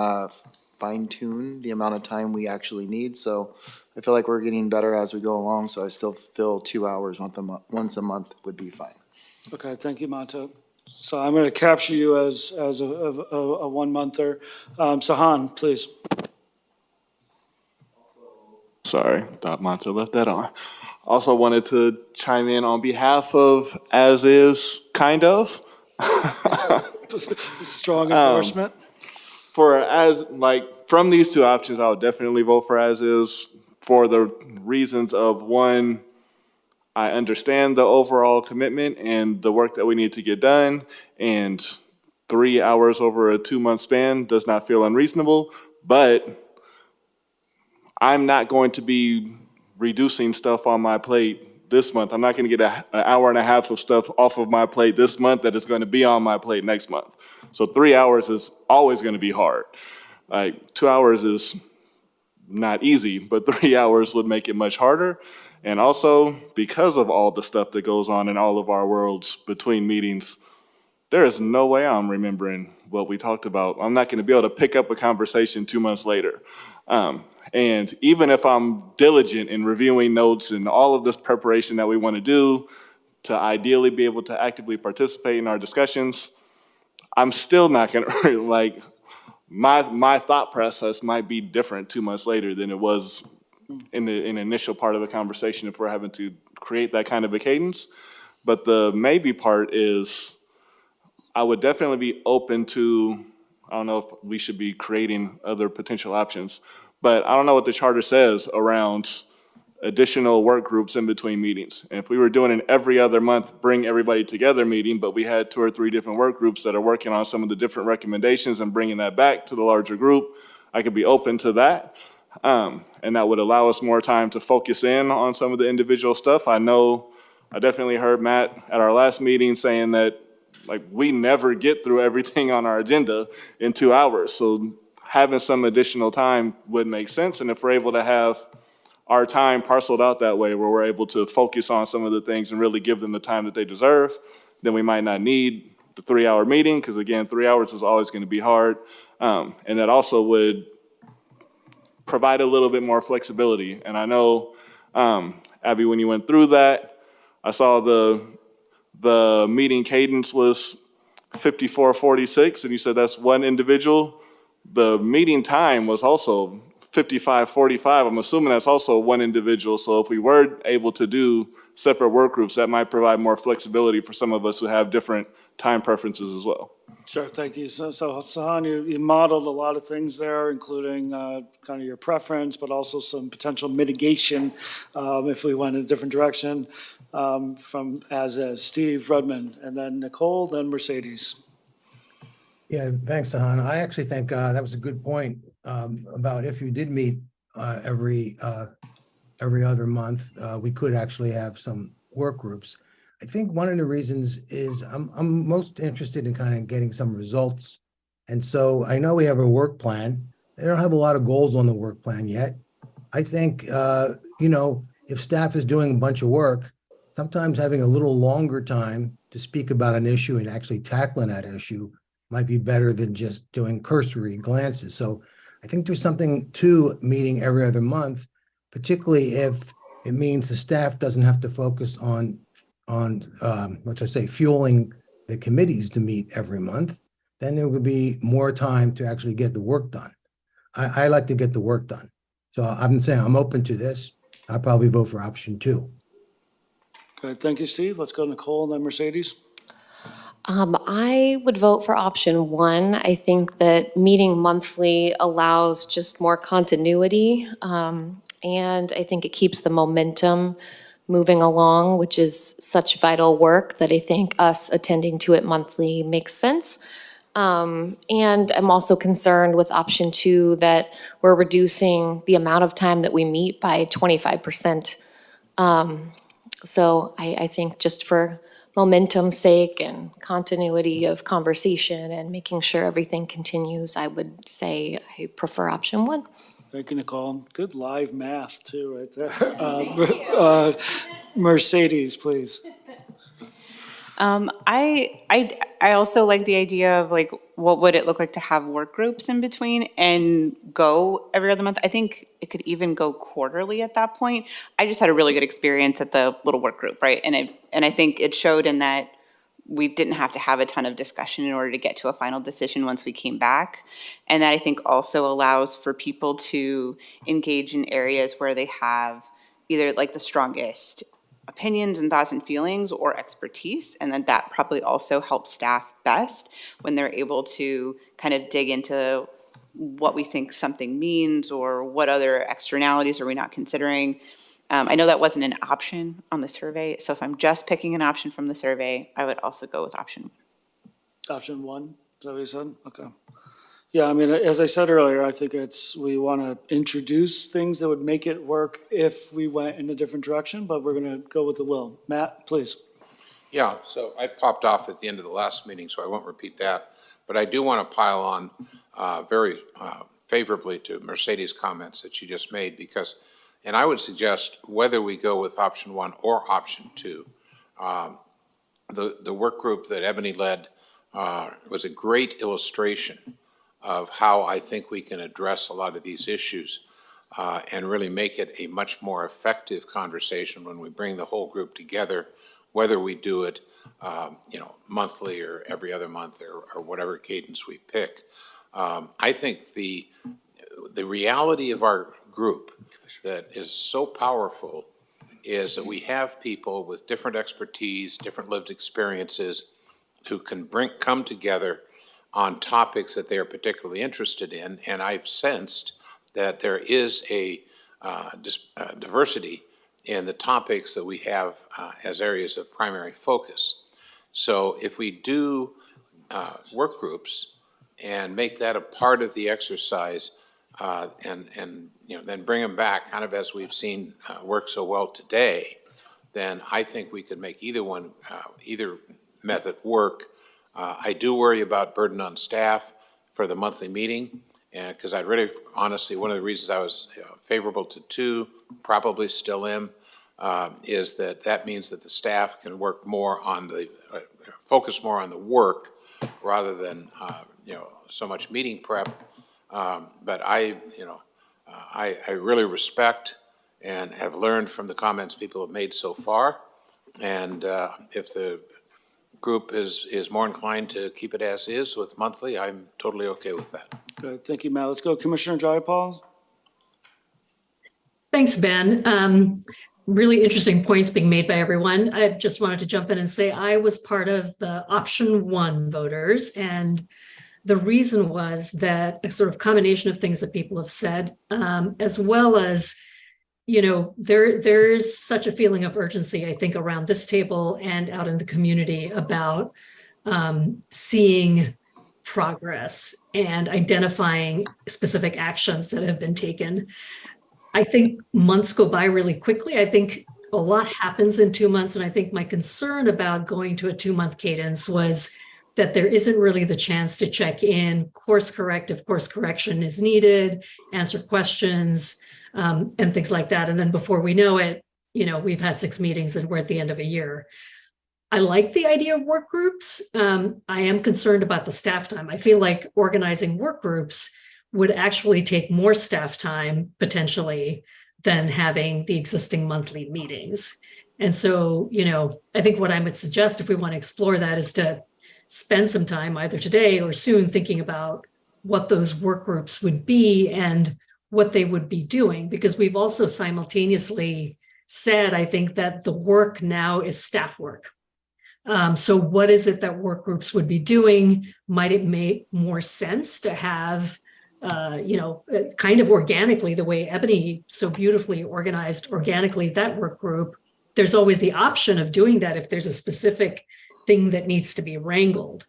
fine tune the amount of time we actually need. So I feel like we're getting better as we go along. So I still feel 2 hours once a month would be fine. Okay, thank you, Monta. So I'm going to capture you as a 1 monther. Sahan, please. Sorry, thought Monta left that on. Also wanted to chime in on behalf of As Is, kind of. Strong endorsement. From these 2 options, I would definitely vote for As Is for the reasons of, one, I understand the overall commitment and the work that we need to get done, and 3 hours over a 2-month span does not feel unreasonable, but I'm not going to be reducing stuff on my plate this month. I'm not going to get an hour and a half of stuff off of my plate this month that is going to be on my plate next month. So 3 hours is always going to be hard. 2 hours is not easy, but 3 hours would make it much harder. And also, because of all the stuff that goes on in all of our worlds between meetings, there is no way I'm remembering what we talked about. I'm not going to be able to pick up a conversation 2 months later. And even if I'm diligent in reviewing notes and all of this preparation that we want to do to ideally be able to actively participate in our discussions, I'm still not going to, my thought process might be different 2 months later than it was in the initial part of a conversation if we're having to create that kind of a cadence. But the maybe part is I would definitely be open to, I don't know if we should be creating other potential options, but I don't know what the charter says around additional work groups in between meetings. And if we were doing an every other month, bring everybody together meeting, but we had 2 or 3 different work groups that are working on some of the different recommendations and bringing that back to the larger group, I could be open to that. And that would allow us more time to focus in on some of the individual stuff. I definitely heard Matt at our last meeting saying that we never get through everything on our agenda in 2 hours. So having some additional time would make sense. And if we're able to have our time parceled out that way, where we're able to focus on some of the things and really give them the time that they deserve, then we might not need the 3-hour meeting, because again, 3 hours is always going to be hard. And that also would provide a little bit more flexibility. And I know, Abby, when you went through that, I saw the meeting cadence was 5446, and you said that's one individual. The meeting time was also 5545. I'm assuming that's also one individual. So if we were able to do separate work groups, that might provide more flexibility for some of us who have different time preferences as well. Sure, thank you. So Hassan, you modeled a lot of things there, including kind of your preference, but also some potential mitigation if we went in a different direction from as Steve Rudman, and then Nicole, then Mercedes. Yeah, thanks, Sahan. I actually think that was a good point about if you did meet every other month, we could actually have some work groups. I think one of the reasons is I'm most interested in kind of getting some results. And so I know we have a work plan. They don't have a lot of goals on the work plan yet. I think, if staff is doing a bunch of work, sometimes having a little longer time to speak about an issue and actually tackling that issue might be better than just doing cursory glances. So I think there's something to meeting every other month, particularly if it means the staff doesn't have to focus on fueling the committees to meet every month. Then there would be more time to actually get the work done. I like to get the work done. So I'm saying I'm open to this. I'll probably vote for option 2. Good, thank you, Steve. Let's go to Nicole and then Mercedes. I would vote for option 1. I think that meeting monthly allows just more continuity. And I think it keeps the momentum moving along, which is such vital work that I think us attending to it monthly makes sense. And I'm also concerned with option 2 that we're reducing the amount of time that we meet by 25%. So I think just for momentum's sake and continuity of conversation and making sure everything continues, I would say I prefer option 1. Thank you, Nicole. Good live math too, right there. Mercedes, please. I also like the idea of like, what would it look like to have work groups in between and go every other month? I think it could even go quarterly at that point. I just had a really good experience at the little work group, right? And I think it showed in that we didn't have to have a ton of discussion in order to get to a final decision once we came back. And that I think also allows for people to engage in areas where they have either like the strongest opinions and thoughts and feelings or expertise. And then that probably also helps staff best when they're able to kind of dig into what we think something means or what other externalities are we not considering. I know that wasn't an option on the survey, so if I'm just picking an option from the survey, I would also go with option 1. Option 1, is that what you said? Okay. Yeah, I mean, as I said earlier, I think we want to introduce things that would make it work if we went in a different direction, but we're going to go with the will. Matt, please. Yeah, so I popped off at the end of the last meeting, so I won't repeat that. But I do want to pile on very favorably to Mercedes' comments that she just made, because, and I would suggest whether we go with option 1 or option 2, the work group that Ebony led was a great illustration of how I think we can address a lot of these issues and really make it a much more effective conversation when we bring the whole group together, whether we do it monthly or every other month or whatever cadence we pick. I think the reality of our group that is so powerful is that we have people with different expertise, different lived experiences who can come together on topics that they are particularly interested in, and I've sensed that there is a diversity in the topics that we have as areas of primary focus. So if we do work groups and make that a part of the exercise, and then bring them back, kind of as we've seen work so well today, then I think we could make either method work. I do worry about burden on staff for the monthly meeting, and because I really, honestly, one of the reasons I was favorable to 2, probably still am, is that means that the staff can work more on focus more on the work rather than so much meeting prep. But I really respect and have learned from the comments people have made so far, and if group is more inclined to keep it as is with monthly, I'm totally okay with that. Good, thank you, Matt. Let's go Commissioner Jayapal. Thanks, Ben. Really interesting points being made by everyone. I just wanted to jump in and say I was part of the option 1 voters, and the reason was that a sort of combination of things that people have said, as well as, you know, there's such a feeling of urgency, I think, around this table and out in the community about seeing progress and identifying specific actions that have been taken. I think months go by really quickly. I think a lot happens in 2 months. And I think my concern about going to a 2-month cadence was that there isn't really the chance to check in, course correct if course correction is needed, answer questions, and things like that. And then before we know it, you know, we've had 6 meetings and we're at the end of a year. I like the idea of work groups. I am concerned about the staff time. I feel like organizing work groups would actually take more staff time potentially than having the existing monthly meetings. And so, you know, I think what I would suggest if we want to explore that is to spend some time either today or soon thinking about what those work groups would be and what they would be doing, because we've also simultaneously said, I think, that the work now is staff work. So what is it that work groups would be doing? Might it make more sense to have you know, kind of organically, the way Ebony so beautifully organized organically that work group, there's always the option of doing that if there's a specific thing that needs to be wrangled.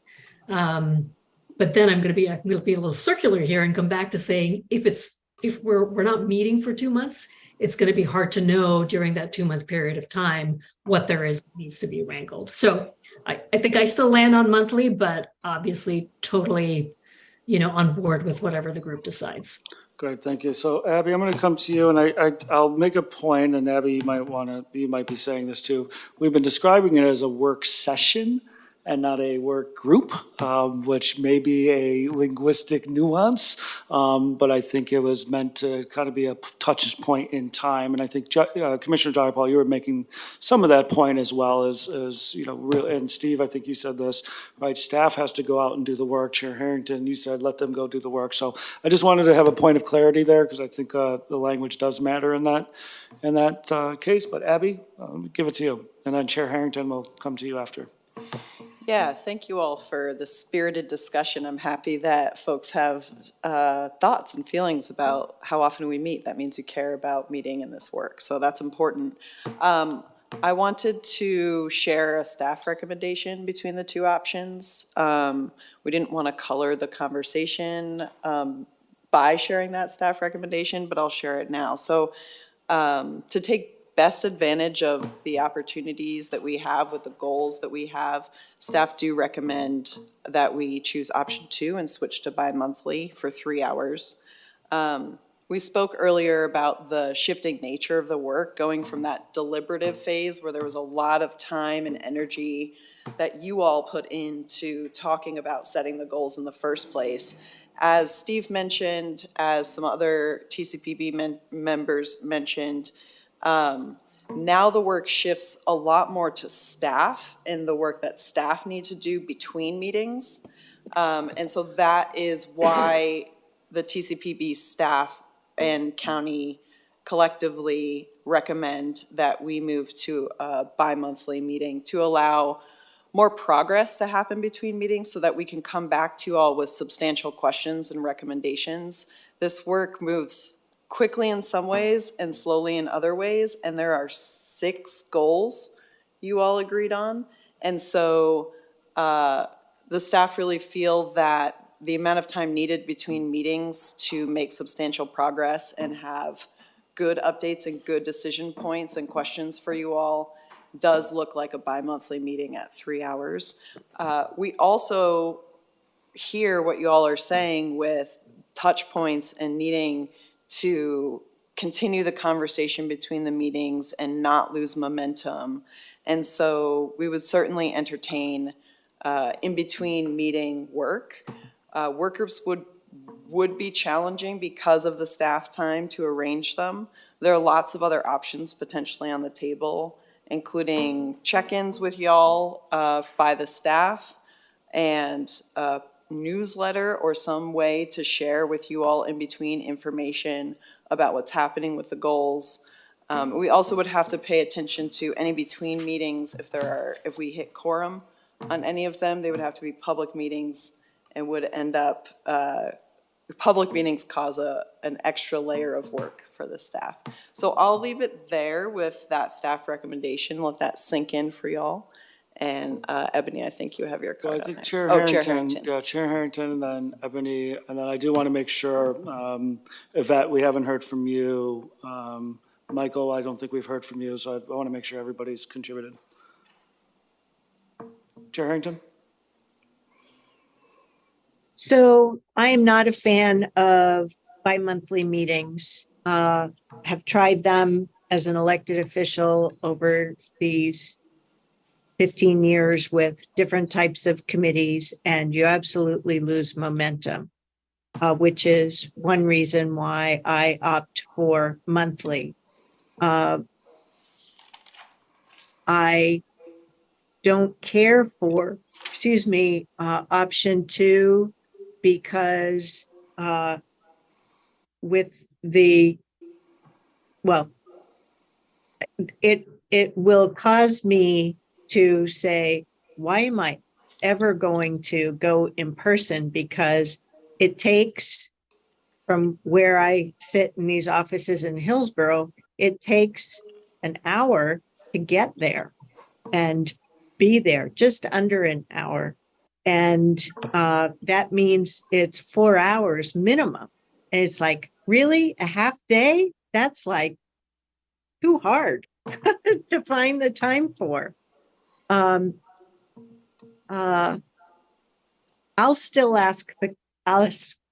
But then I'm going to be a little circular here and come back to saying, if we're not meeting for 2 months, it's going to be hard to know during that 2-month period of time what there is that needs to be wrangled. So I think I still land on monthly, but obviously totally, you know, on board with whatever the group decides. Great, thank you. So Abby, I'm going to come to you, and I'll make a point, and Abby, you might be saying this too. We've been describing it as a work session and not a work group, which may be a linguistic nuance, but I think it was meant to kind of be a touch point in time. And I think Commissioner Jayapal, you were making some of that point as well as you know, and Steve, I think you said this, right? Staff has to go out and do the work. Chair Harrington, you said let them go do the work. So I just wanted to have a point of clarity there because I think the language does matter in that case. But Abby, give it to you, and then Chair Harrington will come to you after. Yeah, thank you all for the spirited discussion. I'm happy that folks have thoughts and feelings about how often we meet. That means you care about meeting in this work, so that's important. I wanted to share a staff recommendation between the 2 options. We didn't want to color the conversation by sharing that staff recommendation, but I'll share it now. So to take best advantage of the opportunities that we have with the goals that we have, staff do recommend that we choose option 2 and switch to bi-monthly for 3 hours. We spoke earlier about the shifting nature of the work, going from that deliberative phase where there was a lot of time and energy that you all put into talking about setting the goals in the first place. As Steve mentioned, as some other TCPB members mentioned, now the work shifts a lot more to staff and the work that staff need to do between meetings. And so that is why the TCPB staff and county collectively recommend that we move to a bi-monthly meeting to allow more progress to happen between meetings so that we can come back to you all with substantial questions and recommendations. This work moves quickly in some ways and slowly in other ways, and there are 6 goals you all agreed on. And so the staff really feel that the amount of time needed between meetings to make substantial progress and have good updates and good decision points and questions for you all does look like a bi-monthly meeting at 3 hours. We also hear what you all are saying with touch points and needing to continue the conversation between the meetings and not lose momentum. And so we would certainly entertain in between meeting work. Work groups would be challenging because of the staff time to arrange them. There are lots of other options potentially on the table. including check-ins with y'all by the staff and a newsletter or some way to share with you all in between information about what's happening with the goals. We also would have to pay attention to any between meetings if we hit quorum on any of them, they would have to be public meetings and would end up, public meetings cause an extra layer of work for the staff. So I'll leave it there with that staff recommendation, let that sink in for y'all. And Ebony, I think you have your Well, card I up think next. Chair Oh, Harrington. Chair Harrington. Yeah, Chair Harrington, and then Ebony, and then I do want to make sure, Yvette, we haven't heard from you. Michael, I don't think we've heard from you, so I want to make sure everybody's contributed. Chair Harrington? So I am not a fan of bi-monthly meetings. Have tried them as an elected official over these 15 years with different types of committees, and you absolutely lose momentum, which is one reason why I opt for monthly. I don't care for, option 2 because with the, well, it will cause me to say, why am I ever going to go in person? Because it takes, from where I sit in these offices in Hillsborough, it takes an hour to get there and be there, just under an hour. And that means it's 4 hours minimum. And it's like, really? A half day? That's like too hard to find the time for. I'll still ask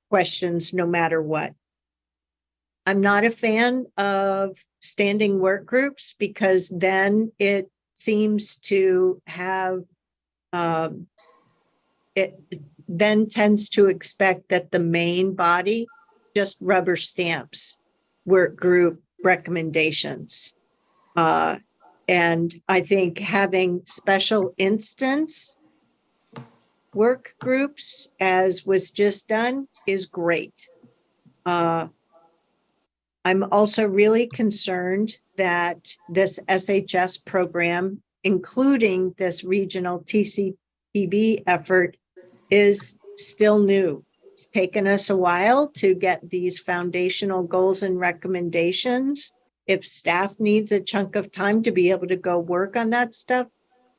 questions no matter what. I'm not a fan of standing work groups because then it seems to have, it then tends to expect that the main body just rubber stamps work group recommendations. And I think having special instance work groups, as was just done, is great. I'm also really concerned that this SHS program, including this regional TCPB effort, is still new. It's taken us a while to get these foundational goals and recommendations. If staff needs a chunk of time to be able to go work on that stuff,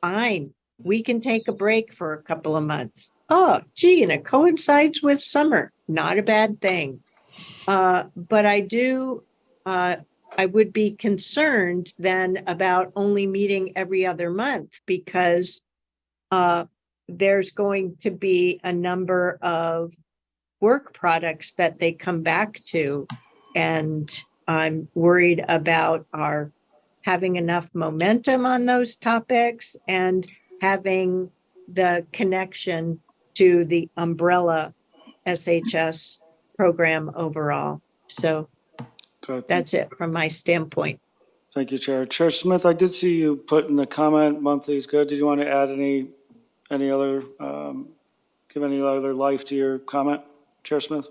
fine. We can take a break for a couple of months. Oh, gee, and it coincides with summer. Not a bad thing. But I would be concerned then about only meeting every other month because there's going to be a number of work products that they come back to. And I'm worried about our having enough momentum on those topics and having the connection to the umbrella SHS program overall. So that's it from my standpoint. Thank you, Chair. Chair Smith, I did see you put in the comment monthly is good. Did you want to add any other, give any other life to your comment, Chair Smith?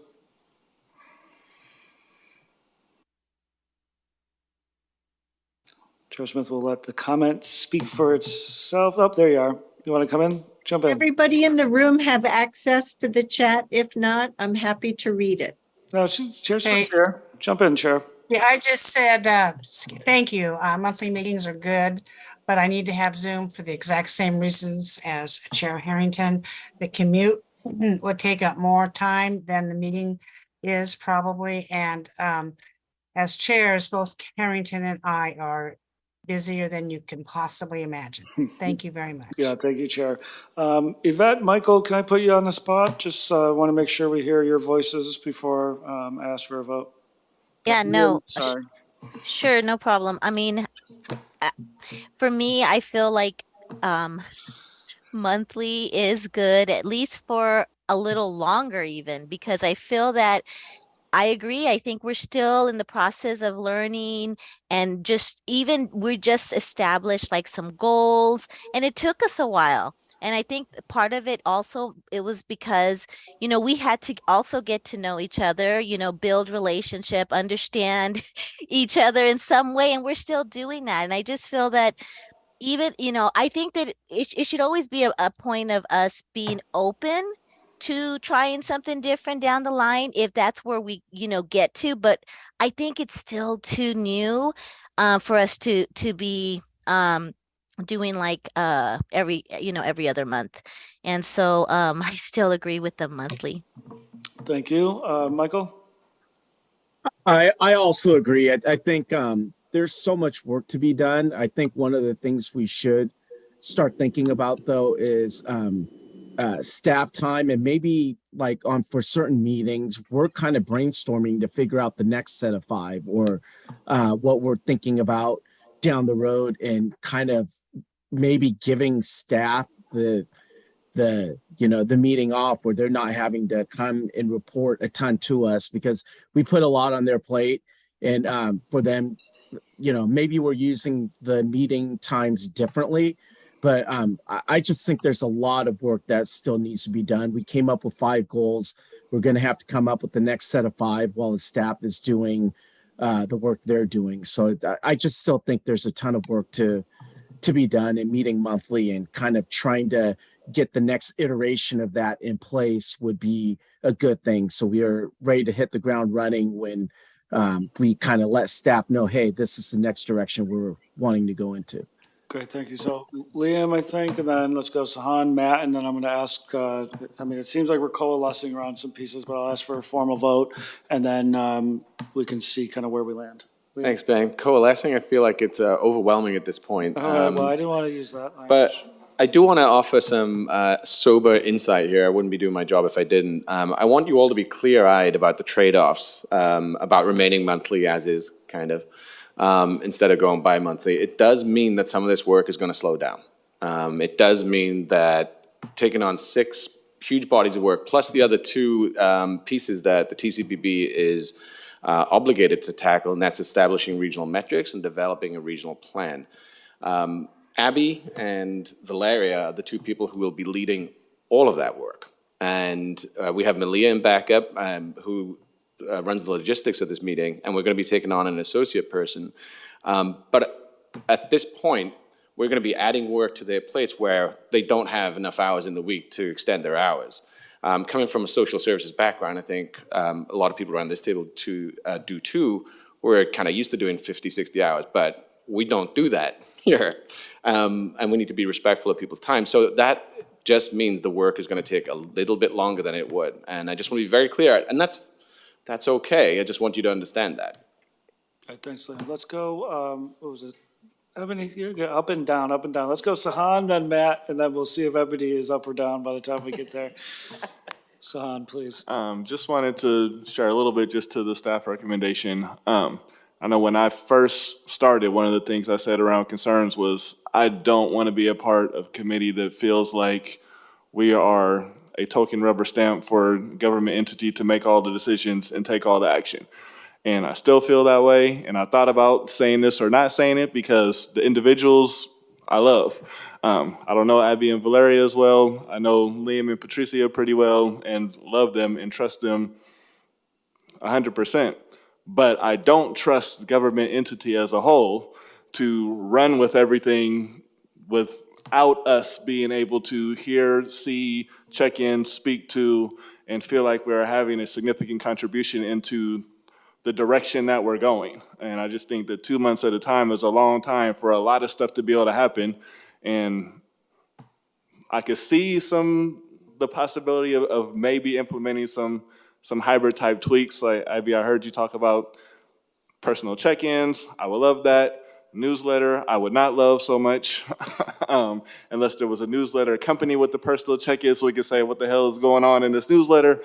Chair Smith will let the comment speak for itself. Oh, there you are. You want to come in? Jump in. Everybody in the room have access to the chat. If not, I'm happy to read it. No, Chair Smith's here. Jump in, Chair. Yeah, I just said, thank you. Monthly meetings are good, but I need to have Zoom for the exact same reasons as Chair Harrington. The commute would take up more time than the meeting is probably. And as chairs, both Harrington and I are busier than you can possibly imagine. Thank you very much. Yeah, thank you, Chair. Yvette, Michael, can I put you on the spot? Just want to make sure we hear your voices before I ask for a vote. Yeah, no, Sorry. sure, no problem. I mean, for me, I feel like monthly is good, at least for a little longer even, because I feel that I agree. I think we're still in the process of learning and we just established like some goals and it took us a while. And I think part of it also, it was because, we had to also get to know each other, build relationship, understand each other in some way. And we're still doing that. And I just feel that even, I think that it should always be a point of us being open to trying something different down the line if that's where we, get to. But I think it's still too new for us to be doing like every other month. And so I still agree with the monthly. Thank you. Michael? I also agree. I think there's so much work to be done. I think one of the things we should start thinking about though is staff time, and maybe like for certain meetings, we're kind of brainstorming to figure out the next set of 5 or what we're thinking about down the road, and kind of maybe giving staff the meeting off where they're not having to come and report a ton to us, because we put a lot on their plate. And for them, maybe we're using the meeting times differently, but I just think there's a lot of work that still needs to be done. We came up with 5 goals. We're going to have to come up with the next set of 5 while the staff is doing the work they're doing. So I just still think there's a ton of work to be done, and meeting monthly and kind of trying to get the next iteration of that in place would be a good thing. So we are ready to hit the ground running when we kind of let staff know, hey, this is the next direction we're wanting to go into. Great, thank you. So Liam, I think, and then let's go Sahan, Matt, and then I'm going to ask, it seems like we're coalescing around some pieces, but I'll ask for a formal vote, and then we can see kind of where we land. Liam? Thanks, Ben. Coalescing, I feel like it's overwhelming at this point. Well, I didn't want to use that language. But I do want to offer some sober insight here. I wouldn't be doing my job if I didn't. I want you all to be clear-eyed about the trade-offs, about remaining monthly as is, kind of, instead of going bi-monthly. It does mean that some of this work is going to slow down. It does mean that taking on 6 huge bodies of work, plus the other 2 pieces that the TCPB is obligated to tackle, and that's establishing regional metrics and developing a regional plan. Abby and Valeria are the 2 people who will be leading all of that work. And we have Malia in backup, who runs the logistics of this meeting, and we're going to be taking on an associate person. But at this point, we're going to be adding work to their plates where they don't have enough hours in the week to extend their hours. Coming from a social services background, I think a lot of people around this table do too. We're kind of used to doing 50, 60 hours, but we don't do that here. And we need to be respectful of people's time. So that just means the work is going to take a little bit longer than it would. And I just want to be very clear, and that's okay. I just want you to understand that. All right, thanks, Liam. Let's go, what was it? Ebony, you're good. Up and down, up and down. Let's go Sahan, then Matt, and then we'll see if Ebony is up or down by the time we get there. Sahan, please. Just wanted to share a little bit just to the staff recommendation. I know when I first started, one of the things I said around concerns was I don't want to be a part of a committee that feels like we are a token rubber stamp for a government entity to make all the decisions and take all the action. And I still feel that way, and I thought about saying this or not saying it because the individuals I love. I don't know Abby and Valeria as well. I know Liam and Patricia pretty well and love them and trust them 100%. But I don't trust the government entity as a whole to run with everything without us being able to hear, see, check in, speak to, and feel like we're having a significant contribution into the direction that we're going. And I just think that 2 months at a time is a long time for a lot of stuff to be able to happen. And I could see the possibility of maybe implementing some hybrid type tweaks. Like Abby, I heard you talk about personal check-ins. I would love that. Newsletter, I would not love so much unless there was a newsletter company with the personal check-in so we could say what the hell is going on in this newsletter.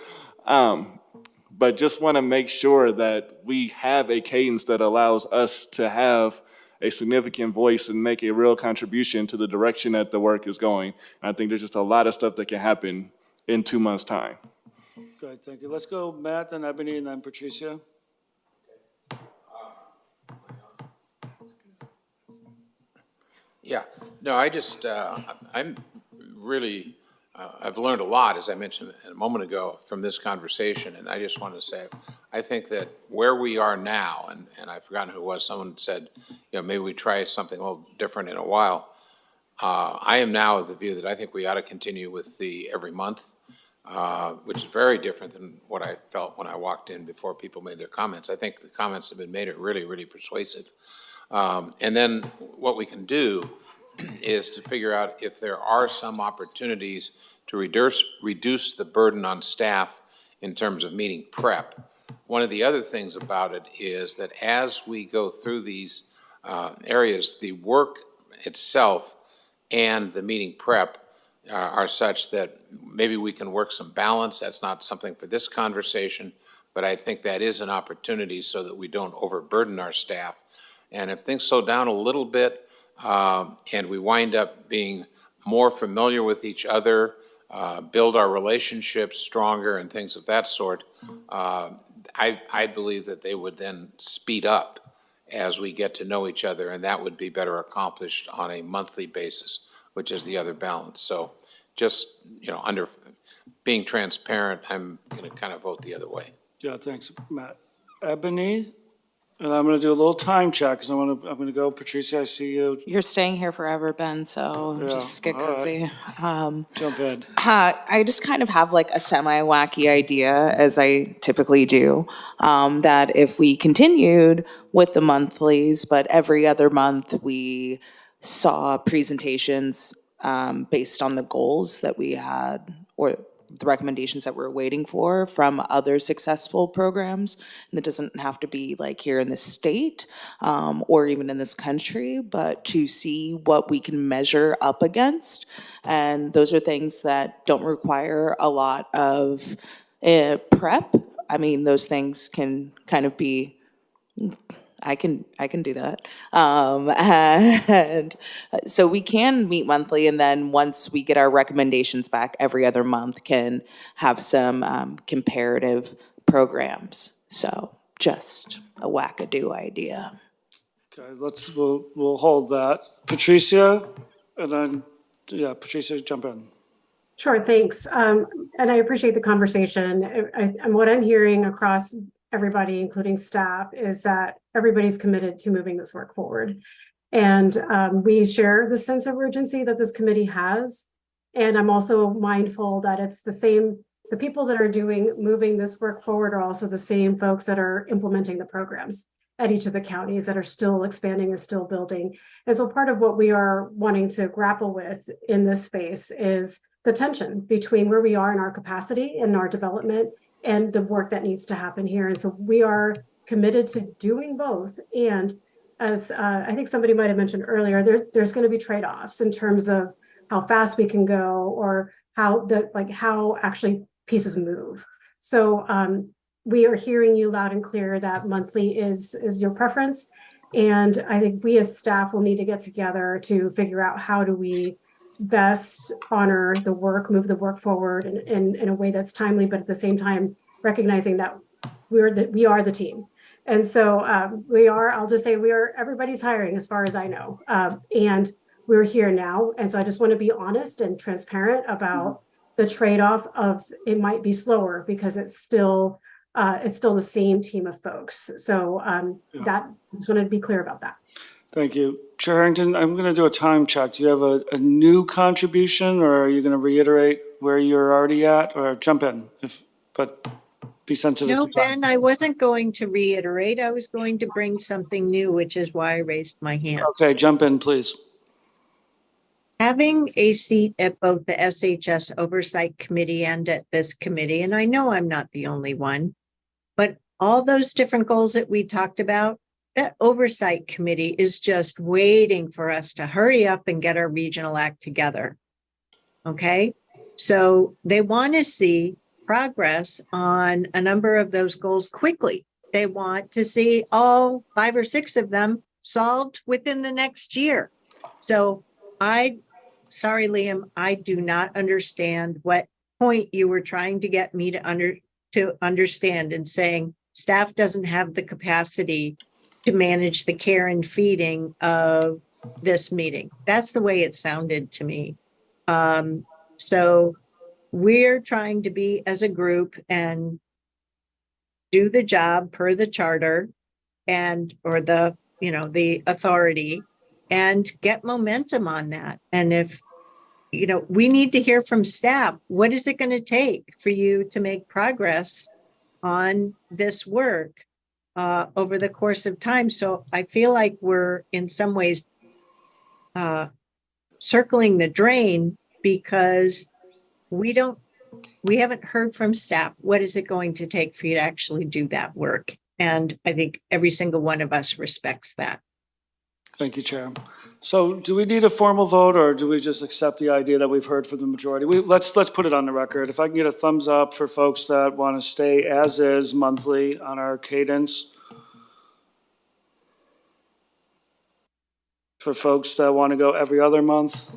But just want to make sure that we have a cadence that allows us to have a significant voice and make a real contribution to the direction that the work is going. And I think there's just a lot of stuff that can happen in 2 months' time. Good, thank you. Let's go Matt, then Ebony, and then Patricia. Yeah, no, I just, I'm really, I've learned a lot, as I mentioned a moment ago, from this conversation, and I just want to say, I think that where we are now, and I've forgotten who it was, someone said, maybe we try something a little different in a while. I am now of the view that I think we ought to continue with the every month, which is very different than what I felt when I walked in before people made their comments. I think the comments that have been made are really, really persuasive. And then what we can do is to figure out if there are some opportunities to reduce the burden on staff in terms of meeting prep. One of the other things about it is that as we go through these areas, the work itself and the meeting prep are such that maybe we can work some balance. That's not something for this conversation, but I think that is an opportunity so that we don't overburden our staff. And if things slow down a little bit and we wind up being more familiar with each other, build our relationships stronger and things of that sort, I believe that they would then speed up as we get to know each other, and that would be better accomplished on a monthly basis, which is the other balance. So just, under being transparent, I'm going to kind of vote the other way. Yeah, thanks, Matt. Ebony, and I'm going to do a little time check because I'm going to go. Patricia, I see you. You're staying here forever, Ben, so Yeah, just get all right. cozy. Jump in. I just kind of have like a semi-wacky idea, as I typically do, that if we continued with the monthlies, but every other month we saw presentations based on the goals that we had or the recommendations that we're waiting for from other successful programs. And it doesn't have to be like here in the state or even in this country, but to see what we can measure up against. And those are things that don't require a lot of prep. I mean, those things can kind of be, I can do that. And so we can meet monthly, and then once we get our recommendations back every other month, can have some comparative programs. So just a wackadoo idea. Okay, we'll hold that. Patricia, and then, Patricia, jump in. Sure, thanks. And I appreciate the conversation. And what I'm hearing across everybody, including staff, is that everybody's committed to moving this work forward. And we share the sense of urgency that this committee has. And I'm also mindful that it's the people that are moving this work forward are also the same folks that are implementing the programs at each of the counties that are still expanding and still building. And so part of what we are wanting to grapple with in this space is the tension between where we are in our capacity and our development and the work that needs to happen here. And so we are committed to doing both. And as I think somebody might have mentioned earlier, there's going to be trade-offs in terms of how fast we can go or how actually pieces move. So we are hearing you loud and clear that monthly is your preference. And I think we as staff will need to get together to figure out how do we best honor the work, move the work forward in a way that's timely, but at the same time, recognizing that we are the team. And so I'll just say everybody's hiring as far as I know. And we're here now. And so I just want to be honest and transparent about the trade-off of it might be slower because it's still the same team of folks. So that I just wanted to be clear about that. Thank you. Chair Harrington, I'm going to do a time check. Do you have a new contribution, or are you going to reiterate where you're already at, or jump in? But be sensitive No, to time. Ben, I wasn't going to reiterate. I was going to bring something new, which is why I raised my hand. Okay, jump in, please. Having a seat at both the SHS Oversight Committee and at this committee, and I know I'm not the only one, but all those different goals that we talked about, that Oversight Committee is just waiting for us to hurry up and get our regional act together. Okay, so they want to see progress on a number of those goals quickly. They want to see all 5 or 6 of them solved within the next year. So sorry, Liam, I do not understand what point you were trying to get me to understand and saying staff doesn't have the capacity to manage the care and feeding of this meeting. That's the way it sounded to me. So we're trying to be as a group and do the job per the charter and, or the, you know, the authority, and get momentum on that. And if, you know, we need to hear from staff, what is it going to take for you to make progress on this work over the course of time? So I feel like we're in some ways circling the drain because we haven't heard from staff. What is it going to take for you to actually do that work? And I think every single one of us respects that. Thank you, Chair. So do we need a formal vote, or do we just accept the idea that we've heard from the majority? Let's put it on the record. If I can get a thumbs up for folks that want to stay as is monthly on our cadence. For folks that want to go every other month.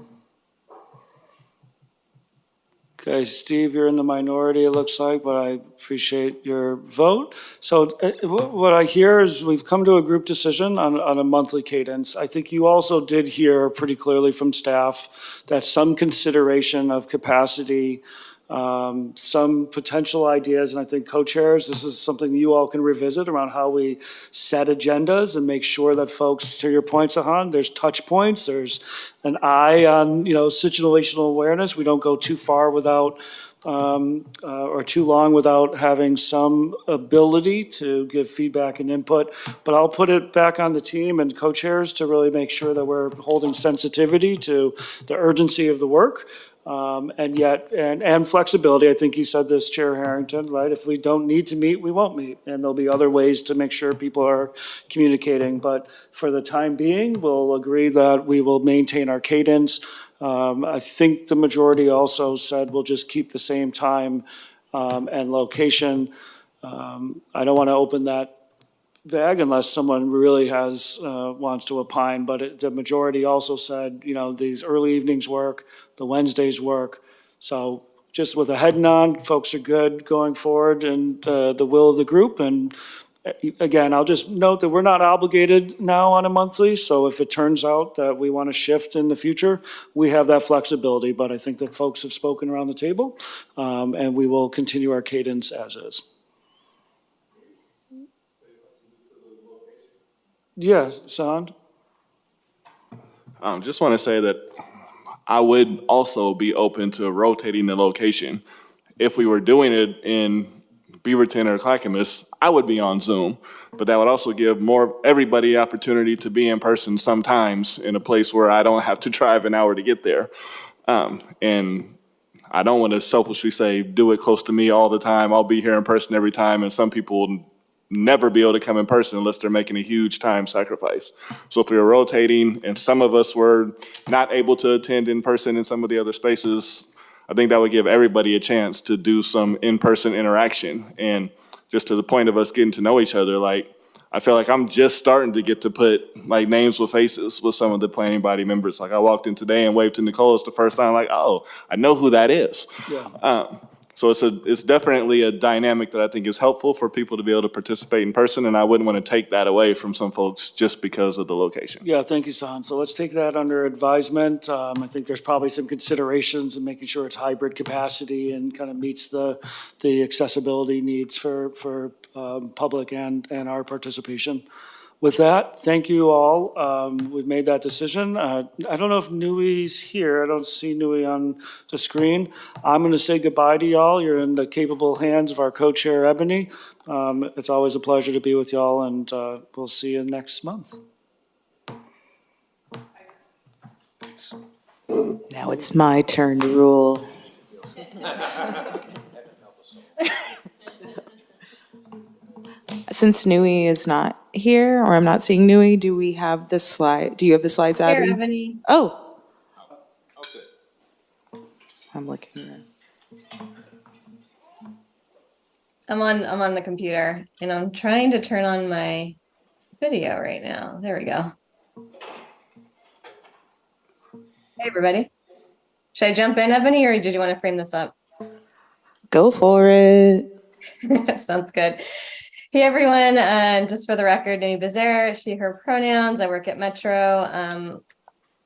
Okay, Steve, you're in the minority, it looks like, but I appreciate your vote. So what I hear is we've come to a group decision on a monthly cadence. I think you also did hear pretty clearly from staff that some consideration of capacity, some potential ideas, and I think co-chairs, this is something you all can revisit around how we set agendas and make sure that folks, to your point, Sahan, there's touch points, there's an eye on, you know, situational awareness. We don't go too far without, or too long without having some ability to give feedback and input. But I'll put it back on the team and co-chairs to really make sure that we're holding sensitivity to the urgency of the work. And yet, and flexibility. I think you said this, Chair Harrington, right? If we don't need to meet, we won't meet. And there'll be other ways to make sure people are communicating. But for the time being, we'll agree that we will maintain our cadence. I think the majority also said we'll just keep the same time and location. I don't want to open that bag unless someone really has, wants to opine, but the majority also said, you know, these early evenings work, the Wednesdays work. So just with a head nod, folks are good going forward and the will of the group. And again, I'll just note that we're not obligated now on a monthly. So if it turns out that we want to shift in the future, we have that flexibility. But I think that folks have spoken around the table and we will continue our cadence as is. Yes, Sahan? Just want to say that I would also be open to rotating the location. If we were doing it in Beaverton or Clackamas, I would be on Zoom, but that would also give everybody opportunity to be in person sometimes in a place where I don't have to drive an hour to get there. And I don't want to selfishly say, do it close to me all the time. I'll be here in person every time, and some people will never be able to come in person unless they're making a huge time sacrifice. So if we were rotating and some of us were not able to attend in person in some of the other spaces, I think that would give everybody a chance to do some in-person interaction. And just to the point of us getting to know each other, like, I feel like I'm just starting to get to put like names with faces with some of the planning body members. Like I walked in today and waved to Nicole. It's the first time, like, oh, I know who that is. Yeah. So it's definitely a dynamic that I think is helpful for people to be able to participate in person, and I wouldn't want to take that away from some folks just because of the location. Yeah, thank you, Sahan. So let's take that under advisement. I think there's probably some considerations in making sure it's hybrid capacity and kind of meets the accessibility needs for public and our participation. With that, thank you all. We've made that decision. I don't know if Nui's here. I don't see Nui on the screen. I'm going to say goodbye to y'all. You're in the capable hands of our co-chair, Ebony. It's always a pleasure to be with y'all, and we'll see you next month. Thanks. Now it's my turn to rule. Since Nui is not here, or I'm not seeing Nui, do we have the slide? Do you have the slides, Abby? Here, Ebony. Oh. I'm looking around. I'm on the computer and I'm trying to turn on my video right now. There we go. Hey, everybody. Should I jump in, Ebony, or did you want to frame this up? Go for it. Sounds good. Hey, everyone. Just for the record, Nami Bezer, she, her pronouns. I work at Metro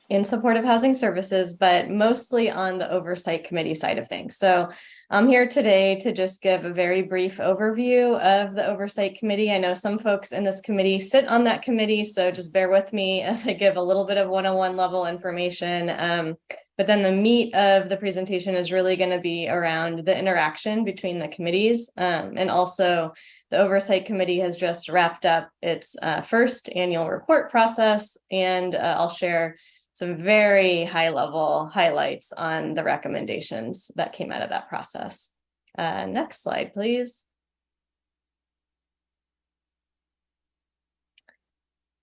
in support of housing services, but mostly on the oversight committee side of things. So I'm here today to just give a very brief overview of the oversight committee. I know some folks in this committee sit on that committee, so just bear with me as I give a little bit of one-on-one level information. But then the meat of the presentation is really going to be around the interaction between the committees. And also the oversight committee has just wrapped up its first annual report process, and I'll share some very high level highlights on the recommendations that came out of that process. Next slide, please.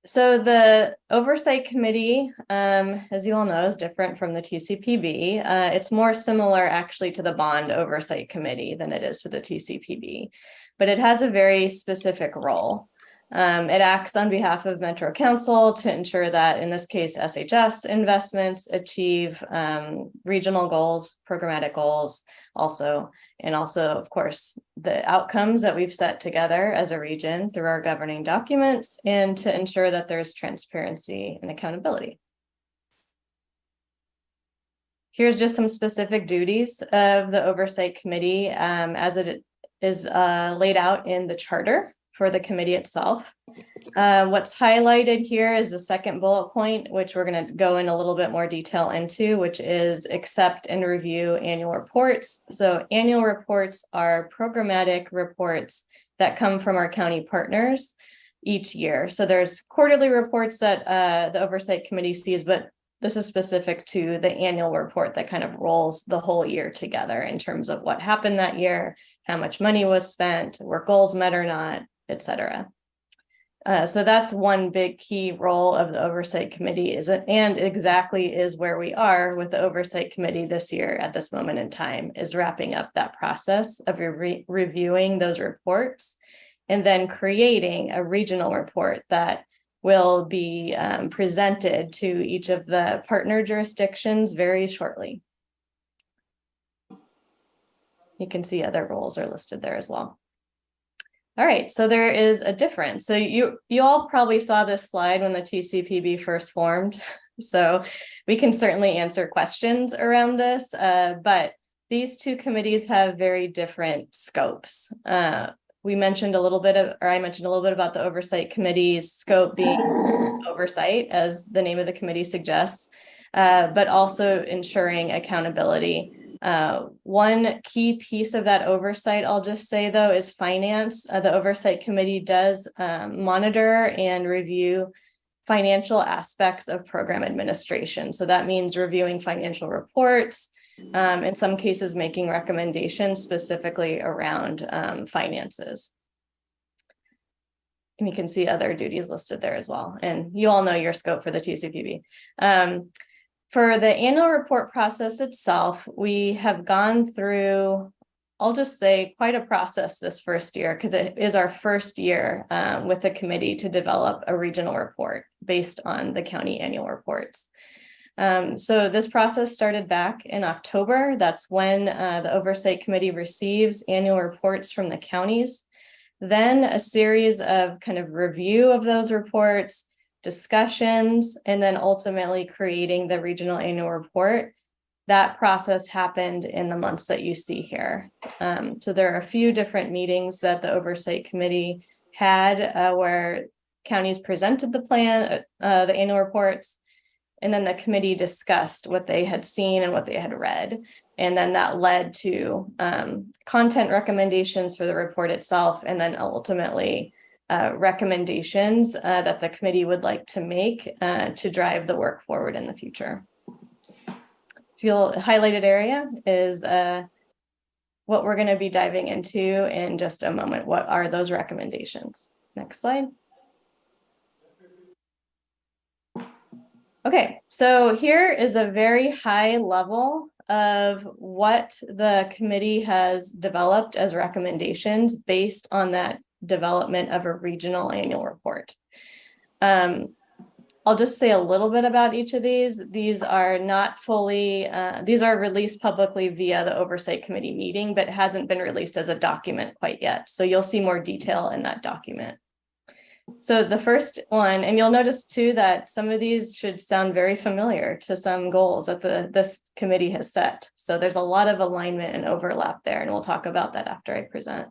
So the oversight committee, as you all know, is different from the TCPB. It's more similar actually to the bond oversight committee than it is to the TCPB, but it has a very specific role. It acts on behalf of Metro Council to ensure that, in this case, SHS investments achieve regional goals, programmatic goals, and also, of course, the outcomes that we've set together as a region through our governing documents, and to ensure that there's transparency and accountability. Here's just some specific duties of the Oversight Committee as it is laid out in the charter for the committee itself. What's highlighted here is the second bullet point, which we're going to go in a little bit more detail into, which is accept and review annual reports. So annual reports are programmatic reports that come from our county partners each year. So there's quarterly reports that the Oversight Committee sees, but this is specific to the annual report that kind of rolls the whole year together in terms of what happened that year, how much money was spent, were goals met or not, etc. So that's one big key role of the Oversight Committee, and exactly is where we are with the Oversight Committee this year at this moment in time, is wrapping up that process of reviewing those reports and then creating a regional report that will be presented to each of the partner jurisdictions very shortly. You can see other roles are listed there as well. All right, so there is a difference. So you all probably saw this slide when the TCPB first formed. So we can certainly answer questions around this, but these two committees have very different scopes. We mentioned a little bit of, or I mentioned a little bit about the Oversight Committee's scope being oversight, as the name of the committee suggests, but also ensuring accountability. One key piece of that oversight, I'll just say though, is finance. The Oversight Committee does monitor and review financial aspects of program administration. So that means reviewing financial reports, in some cases making recommendations specifically around finances. And you can see other duties listed there as well. And you all know your scope for the TCPB. For the annual report process itself, we have gone through, I'll just say, quite a process this first year, because it is our first year with the committee to develop a regional report based on the county annual reports. So this process started back in October. That's when the Oversight Committee receives annual reports from the counties. Then a series of kind of review of those reports, discussions, and then ultimately creating the regional annual report. That process happened in the months that you see here. So there are a few different meetings that the Oversight Committee had where counties presented the plan, the annual reports, and then the committee discussed what they had seen and what they had read. And then that led to content recommendations for the report itself, and then ultimately recommendations that the committee would like to make to drive the work forward in the future. So the highlighted area is what we're going to be diving into in just a moment. What are those recommendations? Next slide. Okay, so here is a very high level of what the committee has developed as recommendations based on that development of a regional annual report. I'll just say a little bit about each of these. These are not fully, these are released publicly via the Oversight Committee meeting, but hasn't been released as a document quite yet. So you'll see more detail in that document. So the first one, and you'll notice too that some of these should sound very familiar to some goals that this committee has set. So there's a lot of alignment and overlap there, and we'll talk about that after I present.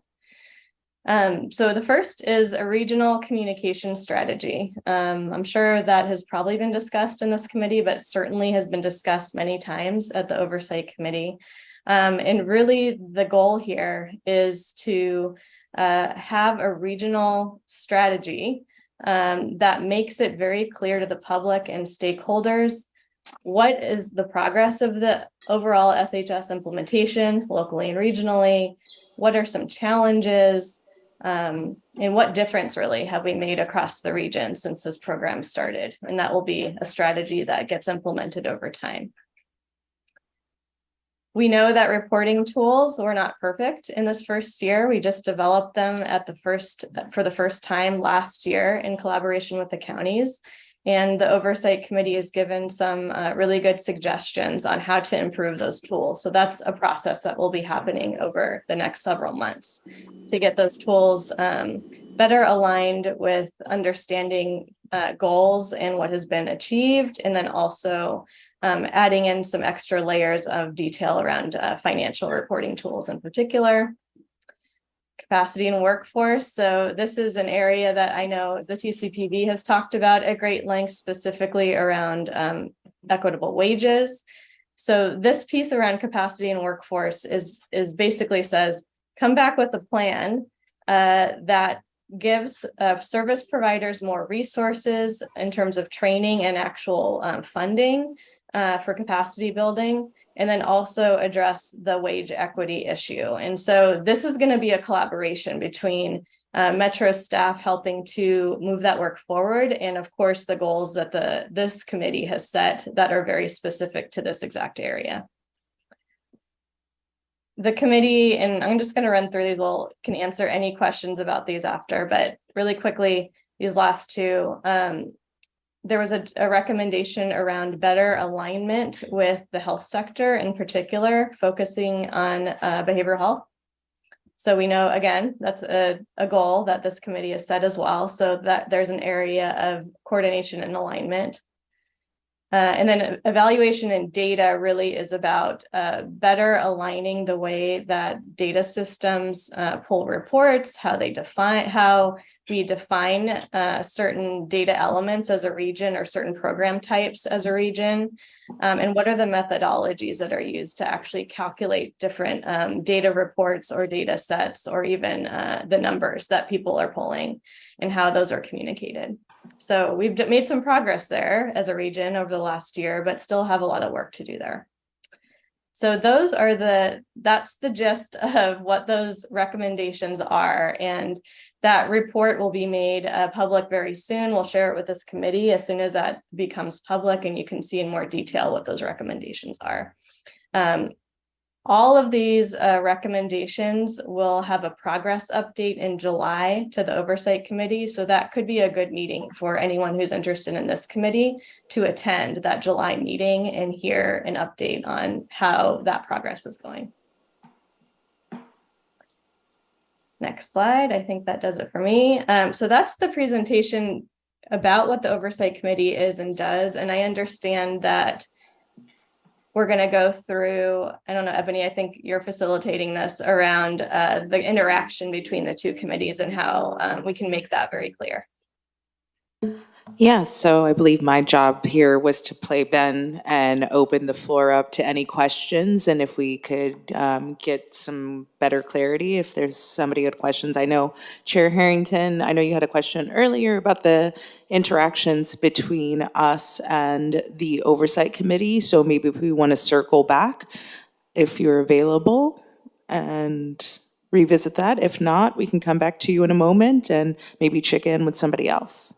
So the first is a regional communication strategy. I'm sure that has probably been discussed in this committee, but certainly has been discussed many times at the Oversight Committee. And really the goal here is to have a regional strategy that makes it very clear to the public and stakeholders what is the progress of the overall SHS implementation locally and regionally, what are some challenges, and what difference really have we made across the region since this program started? And that will be a strategy that gets implemented over time. We know that reporting tools were not perfect in this first year. We just developed them for the first time last year in collaboration with the counties. And the Oversight Committee has given some really good suggestions on how to improve those tools. So that's a process that will be happening over the next several months to get those tools better aligned with understanding goals and what has been achieved, and then also adding in some extra layers of detail around financial reporting tools in particular. Capacity and workforce. So this is an area that I know the TCPB has talked about at great length, specifically around equitable wages. So this piece around capacity and workforce is basically says, come back with a plan that gives service providers more resources in terms of training and actual funding for capacity building, and then also address the wage equity issue. And so this is going to be a collaboration between Metro staff helping to move that work forward, and of course the goals that this committee has set that are very specific to this exact area. The committee, and I'm just going to run through these, can answer any questions about these after, but really quickly, these last two, there was a recommendation around better alignment with the health sector, in particular, focusing on behavioral health. So we know, again, that's a goal that this committee has set as well, so that there's an area of coordination and alignment. And then evaluation and data really is about better aligning the way that data systems pull reports, how we define certain data elements as a region or certain program types as a region, and what are the methodologies that are used to actually calculate different data reports or data sets, or even the numbers that people are pulling and how those are communicated. So we've made some progress there as a region over the last year, but still have a lot of work to do there. So that's the gist of what those recommendations are. And that report will be made public very soon. We'll share it with this committee as soon as that becomes public, and you can see in more detail what those recommendations are. All of these recommendations will have a progress update in July to the Oversight Committee. So that could be a good meeting for anyone who's interested in this committee to attend that July meeting and hear an update on how that progress is going. Next slide. I think that does it for me. So that's the presentation about what the Oversight Committee is and does. And I understand that we're going to go through, I don't know, Ebony, I think you're facilitating this around the interaction between the two committees and how we can make that very clear. Yeah, so I believe my job here was to play Ben and open the floor up to any questions, and if we could get some better clarity if there's somebody who had questions. I know Chair Harrington, I know you had a question earlier about the interactions between us and the Oversight Committee, so maybe if we want to circle back, if you're available, and revisit that. If not, we can come back to you in a moment and maybe check in with somebody else.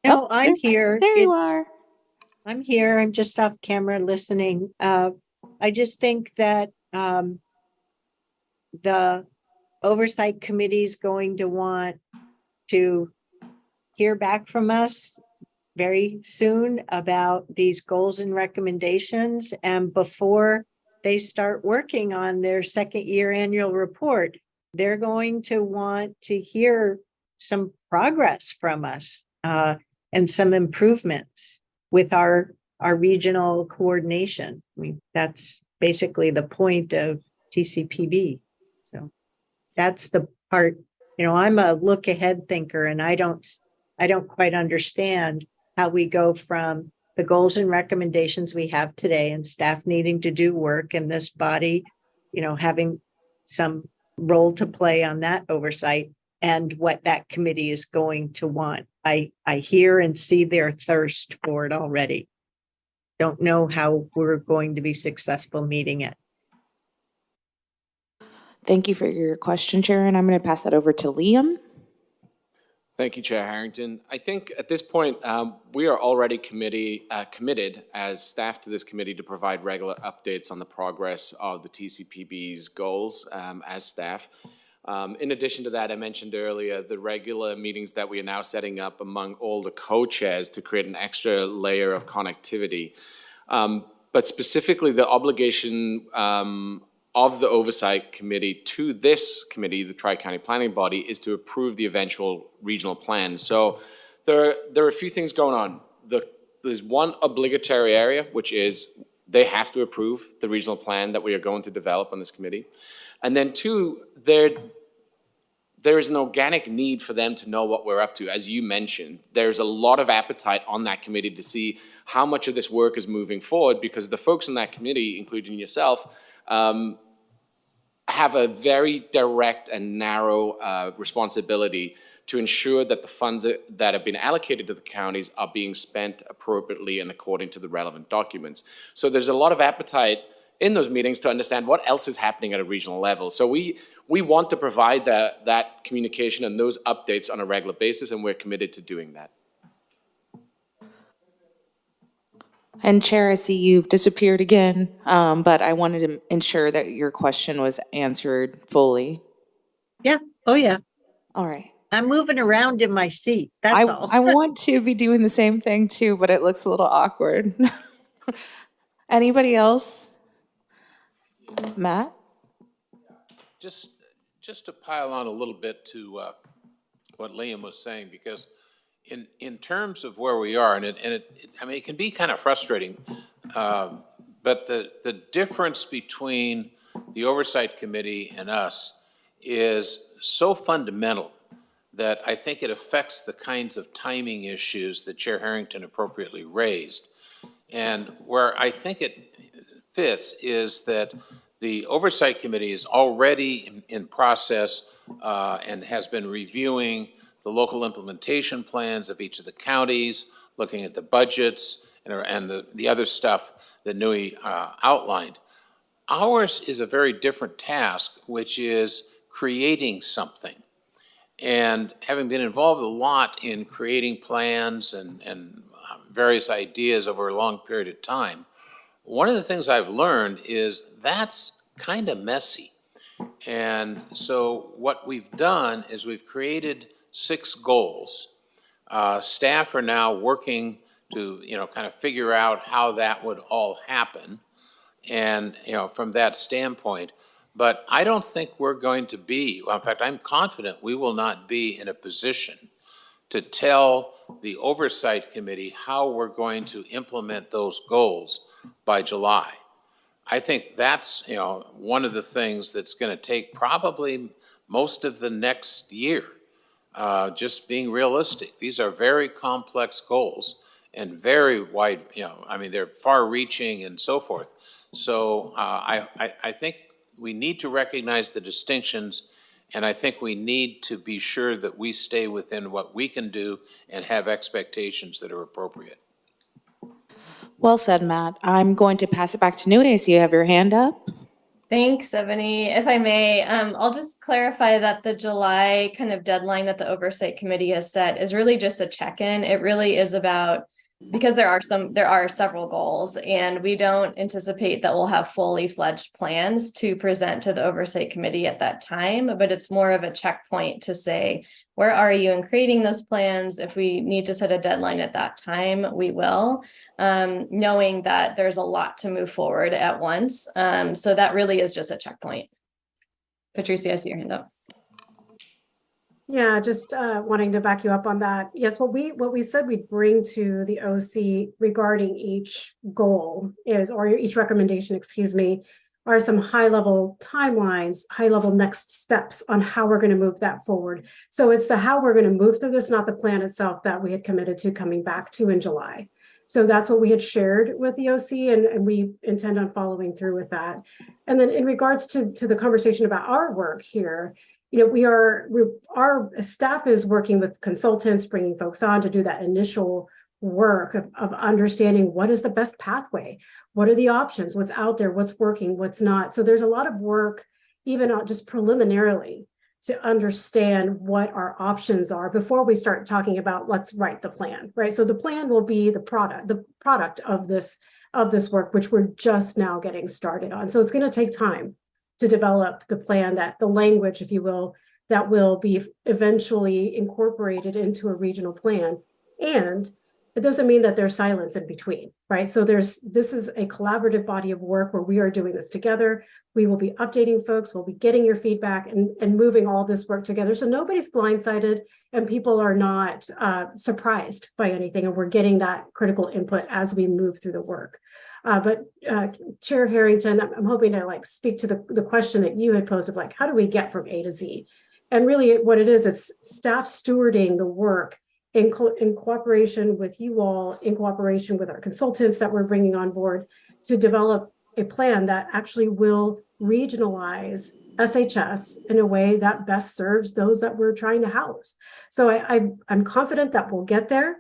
No, I'm here. There you are. I'm here. I'm just off camera listening. I just think that the Oversight Committee is going to want to hear back from us very soon about these goals and recommendations. And before they start working on their second year annual report, they're going to want to hear some progress from us and some improvements with our regional coordination. I mean, that's basically the point of TCPB. So that's the part, you know, I'm a look ahead thinker, and I don't quite understand how we go from the goals and recommendations we have today and staff needing to do work, and this body, you know, having some role to play on that oversight, and what that committee is going to want. I hear and see their thirst for it already. Don't know how we're going to be successful meeting it. Thank you for your question, Chair, and I'm going to pass that over to Liam. Thank you, Chair Harrington. I think at this point, we are already committed as staff to this committee to provide regular updates on the progress of the TCPB's goals as staff. In addition to that, I mentioned earlier the regular meetings that we are now setting up among all the co-chairs to create an extra layer of connectivity. But specifically, the obligation of the Oversight Committee to this committee, the Tri-County Planning Body, is to approve the eventual regional plan. So there are a few things going on. There's one obligatory area, which is they have to approve the regional plan that we are going to develop on this committee. And then two, there is an organic need for them to know what we're up to. As you mentioned, there's a lot of appetite on that committee to see how much of this work is moving forward, because the folks in that committee, including yourself, have a very direct and narrow responsibility to ensure that the funds that have been allocated to the counties are being spent appropriately and according to the relevant documents. So there's a lot of appetite in those meetings to understand what else is happening at a regional level. So we want to provide that communication and those updates on a regular basis, and we're committed to doing that. And Chair, I see you've disappeared again, but I wanted to ensure that your question was answered fully. Yeah. Oh, yeah. All right. I'm moving around in my seat. That's all. I want to be doing the same thing too, but it looks a little awkward. Anybody else? Matt? Just to pile on a little bit to what Liam was saying, because in terms of where we are, I mean, it can be kind of frustrating, but the difference between the Oversight Committee and us is so fundamental that I think it affects the kinds of timing issues that Chair Harrington appropriately raised. And where I think it fits is that the Oversight Committee is already in process and has been reviewing the local implementation plans of each of the counties, looking at the budgets and the other stuff that Nui outlined. Ours is a very different task, which is creating something. And having been involved a lot in creating plans and various ideas over a long period of time, one of the things I've learned is that's kind of messy. And so what we've done is we've created 6 goals. Staff are now working to, kind of figure out how that would all happen. And, from that standpoint, but I don't think we're going to be, in fact, I'm confident we will not be in a position to tell the Oversight Committee how we're going to implement those goals by July. I think that's, one of the things that's going to take probably most of the next year. Just being realistic. These are very complex goals and very wide, I mean, they're far-reaching and so forth. So I think we need to recognize the distinctions, and I think we need to be sure that we stay within what we can do and have expectations that are appropriate. Well said, Matt. I'm going to pass it back to Nui. I see you have your hand up. Thanks, Ebony. If I may, I'll just clarify that the July kind of deadline that the Oversight Committee has set is really just a check-in. It really is about because there are several goals, and we don't anticipate that we'll have fully fledged plans to present to the oversight committee at that time, but it's more of a checkpoint to say, where are you in creating those plans? If we need to set a deadline at that time, we will, knowing that there's a lot to move forward at once. So that really is just a checkpoint. Patricia, I see your hand up. Yeah, just wanting to back you up on that. Yes, what we said we'd bring to the OC regarding each goal is, or each recommendation, excuse me, are some high-level timelines, high-level next steps on how we're going to move that forward. So it's the how we're going to move through this, not the plan itself that we had committed to coming back to in July. So that's what we had shared with the OC, and we intend on following through with that. And then in regards to the conversation about our work here, you know, our staff is working with consultants, bringing folks on to do that initial work of understanding what is the best pathway, what are the options, what's out there, what's working, what's not. So there's a lot of work, even just preliminarily, to understand what our options are before we start talking about let's write the plan, right? So the plan will be the product of this work, which we're just now getting started on. So it's going to take time to develop the plan, that the language, if you will, that will be eventually incorporated into a regional plan. And it doesn't mean that there's silence in between, right? So this is a collaborative body of work where we are doing this together. We will be updating folks, we'll be getting your feedback and moving all this work together. So nobody's blindsided and people are not surprised by anything. And we're getting that critical input as we move through the work. But Chair Harrington, I'm hoping to speak to the question that you had posed of how do we get from A to Z? And really what it is, it's staff stewarding the work in cooperation with you all, in cooperation with our consultants that we're bringing on board to develop a plan that actually will regionalize SHS in a way that best serves those that we're trying to house. So I'm confident that we'll get there.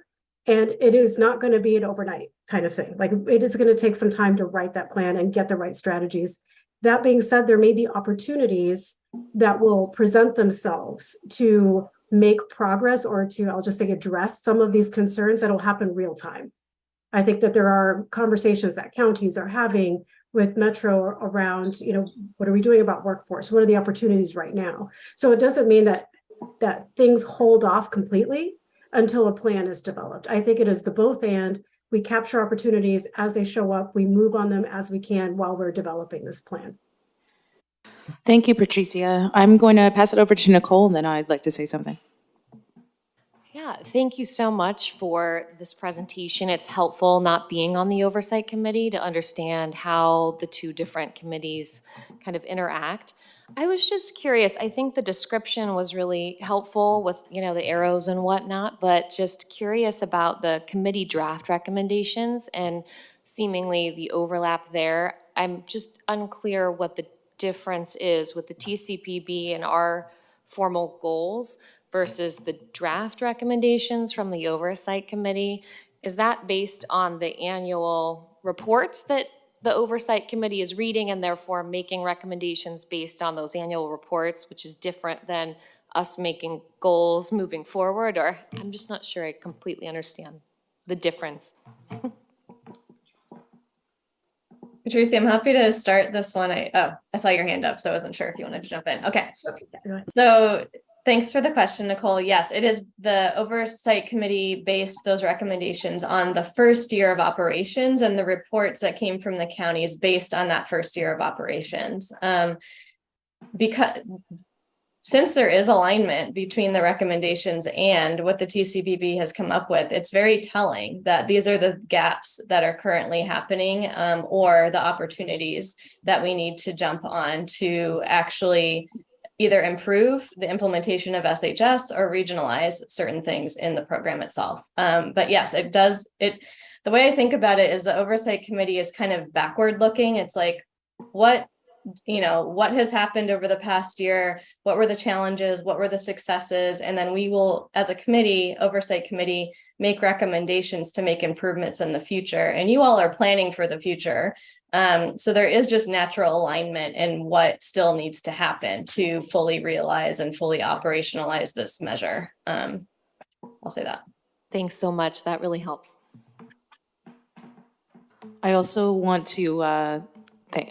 And it is not going to be an overnight kind of thing. It is going to take some time to write that plan and get the right strategies. That being said, there may be opportunities that will present themselves to make progress or to, I'll just say, address some of these concerns that will happen real time. I think that there are conversations that counties are having with Metro around, what are we doing about workforce? What are the opportunities right now? So it doesn't mean that things hold off completely until a plan is developed. I think it is the both and. We capture opportunities as they show up. We move on them as we can while we're developing this plan. Thank you, Patricia. I'm going to pass it over to Nicole, and then I'd like to say something. Yeah, thank you so much for this presentation. It's helpful not being on the oversight committee to understand how the two different committees kind of interact. I was just curious, I think the description was really helpful with, the arrows and whatnot, but just curious about the committee draft recommendations and seemingly the overlap there. I'm just unclear what the difference is with the TCPB and our formal goals versus the draft recommendations from the oversight committee. Is that based on the annual reports that the oversight committee is reading and therefore making recommendations based on those annual reports, which is different than us making goals moving forward? Or I'm just not sure I completely understand the difference. Patricia, I'm happy to start this one. I saw your hand up, so I wasn't sure if you wanted to jump in. Okay. So thanks for the question, Nicole. Yes, it is the oversight committee based those recommendations on the first year of operations and the reports that came from the counties based on that first year of operations. Since there is alignment between the recommendations and what the TCPB has come up with, it's very telling that these are the gaps that are currently happening or the opportunities that we need to jump on to actually either improve the implementation of SHS or regionalize certain things in the program itself. But yes, it does. The way I think about it is the oversight committee is kind of backward looking. It's like, what has happened over the past year? What were the challenges? What were the successes? And then we will, as a committee, oversight committee, make recommendations to make improvements in the future. And you all are planning for the future. So there is just natural alignment in what still needs to happen to fully realize and fully operationalize this measure. I'll say that. Thanks so much. That really helps. I also want to, I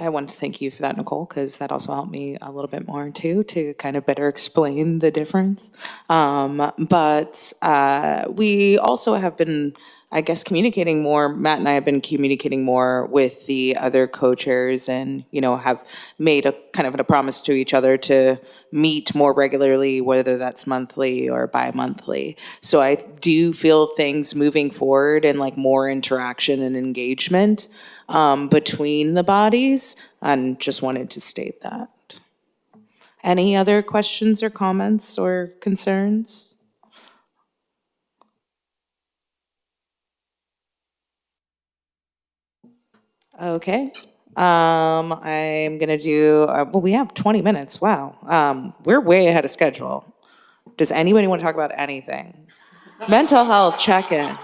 want to thank you for that, Nicole, because that also helped me a little bit more too, to kind of better explain the difference. But we also have been, I guess, communicating more. Matt and I have been communicating more with the other co-chairs and, you know, have made a kind of a promise to each other to meet more regularly, whether that's monthly or bi-monthly. So I do feel things moving forward and like more interaction and engagement between the bodies, and just wanted to state that. Any other questions or comments or concerns? Okay. I'm gonna do, well, we have 20 minutes, wow. We're way ahead of schedule. Does anybody want to talk about anything? Mental health check-in.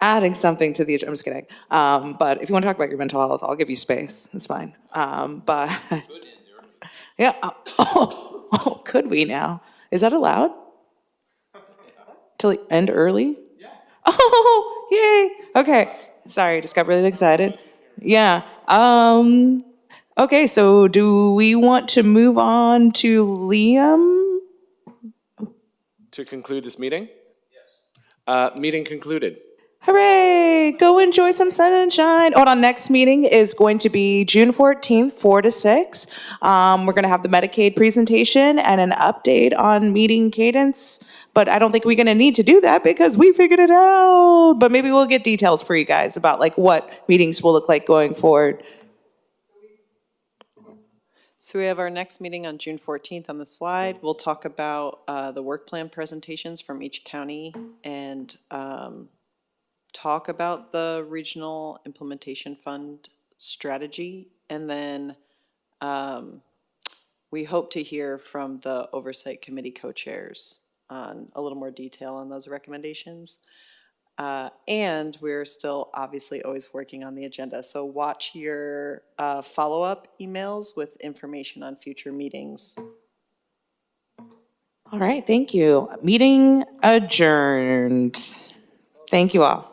Adding something to the, I'm just kidding. But if you want to talk about your mental health, I'll give you space, it's fine. But, yeah, could we now? Is that allowed? To end early? Yeah. Oh, yay, okay. Sorry, just got really excited. Yeah. Okay, so do we want to move on to Liam? To conclude this meeting? Yes. Meeting concluded. Hooray, go enjoy some sunshine. Oh, our next meeting is going to be June 14th, 4 to 6. We're gonna have the Medicaid presentation and an update on meeting cadence. But I don't think we're gonna need to do that because we figured it out. But maybe we'll get details for you guys about like what meetings will look like going forward. So we have our next meeting on June 14th on the slide. We'll talk about the work plan presentations from each county and talk about the Regional Implementation Fund strategy. And then we hope to hear from the Oversight Committee co-chairs on a little more detail on those recommendations. And we're still obviously always working on the agenda. So watch your follow-up emails with information on future meetings. All right, thank you. Meeting adjourned. Thank you all.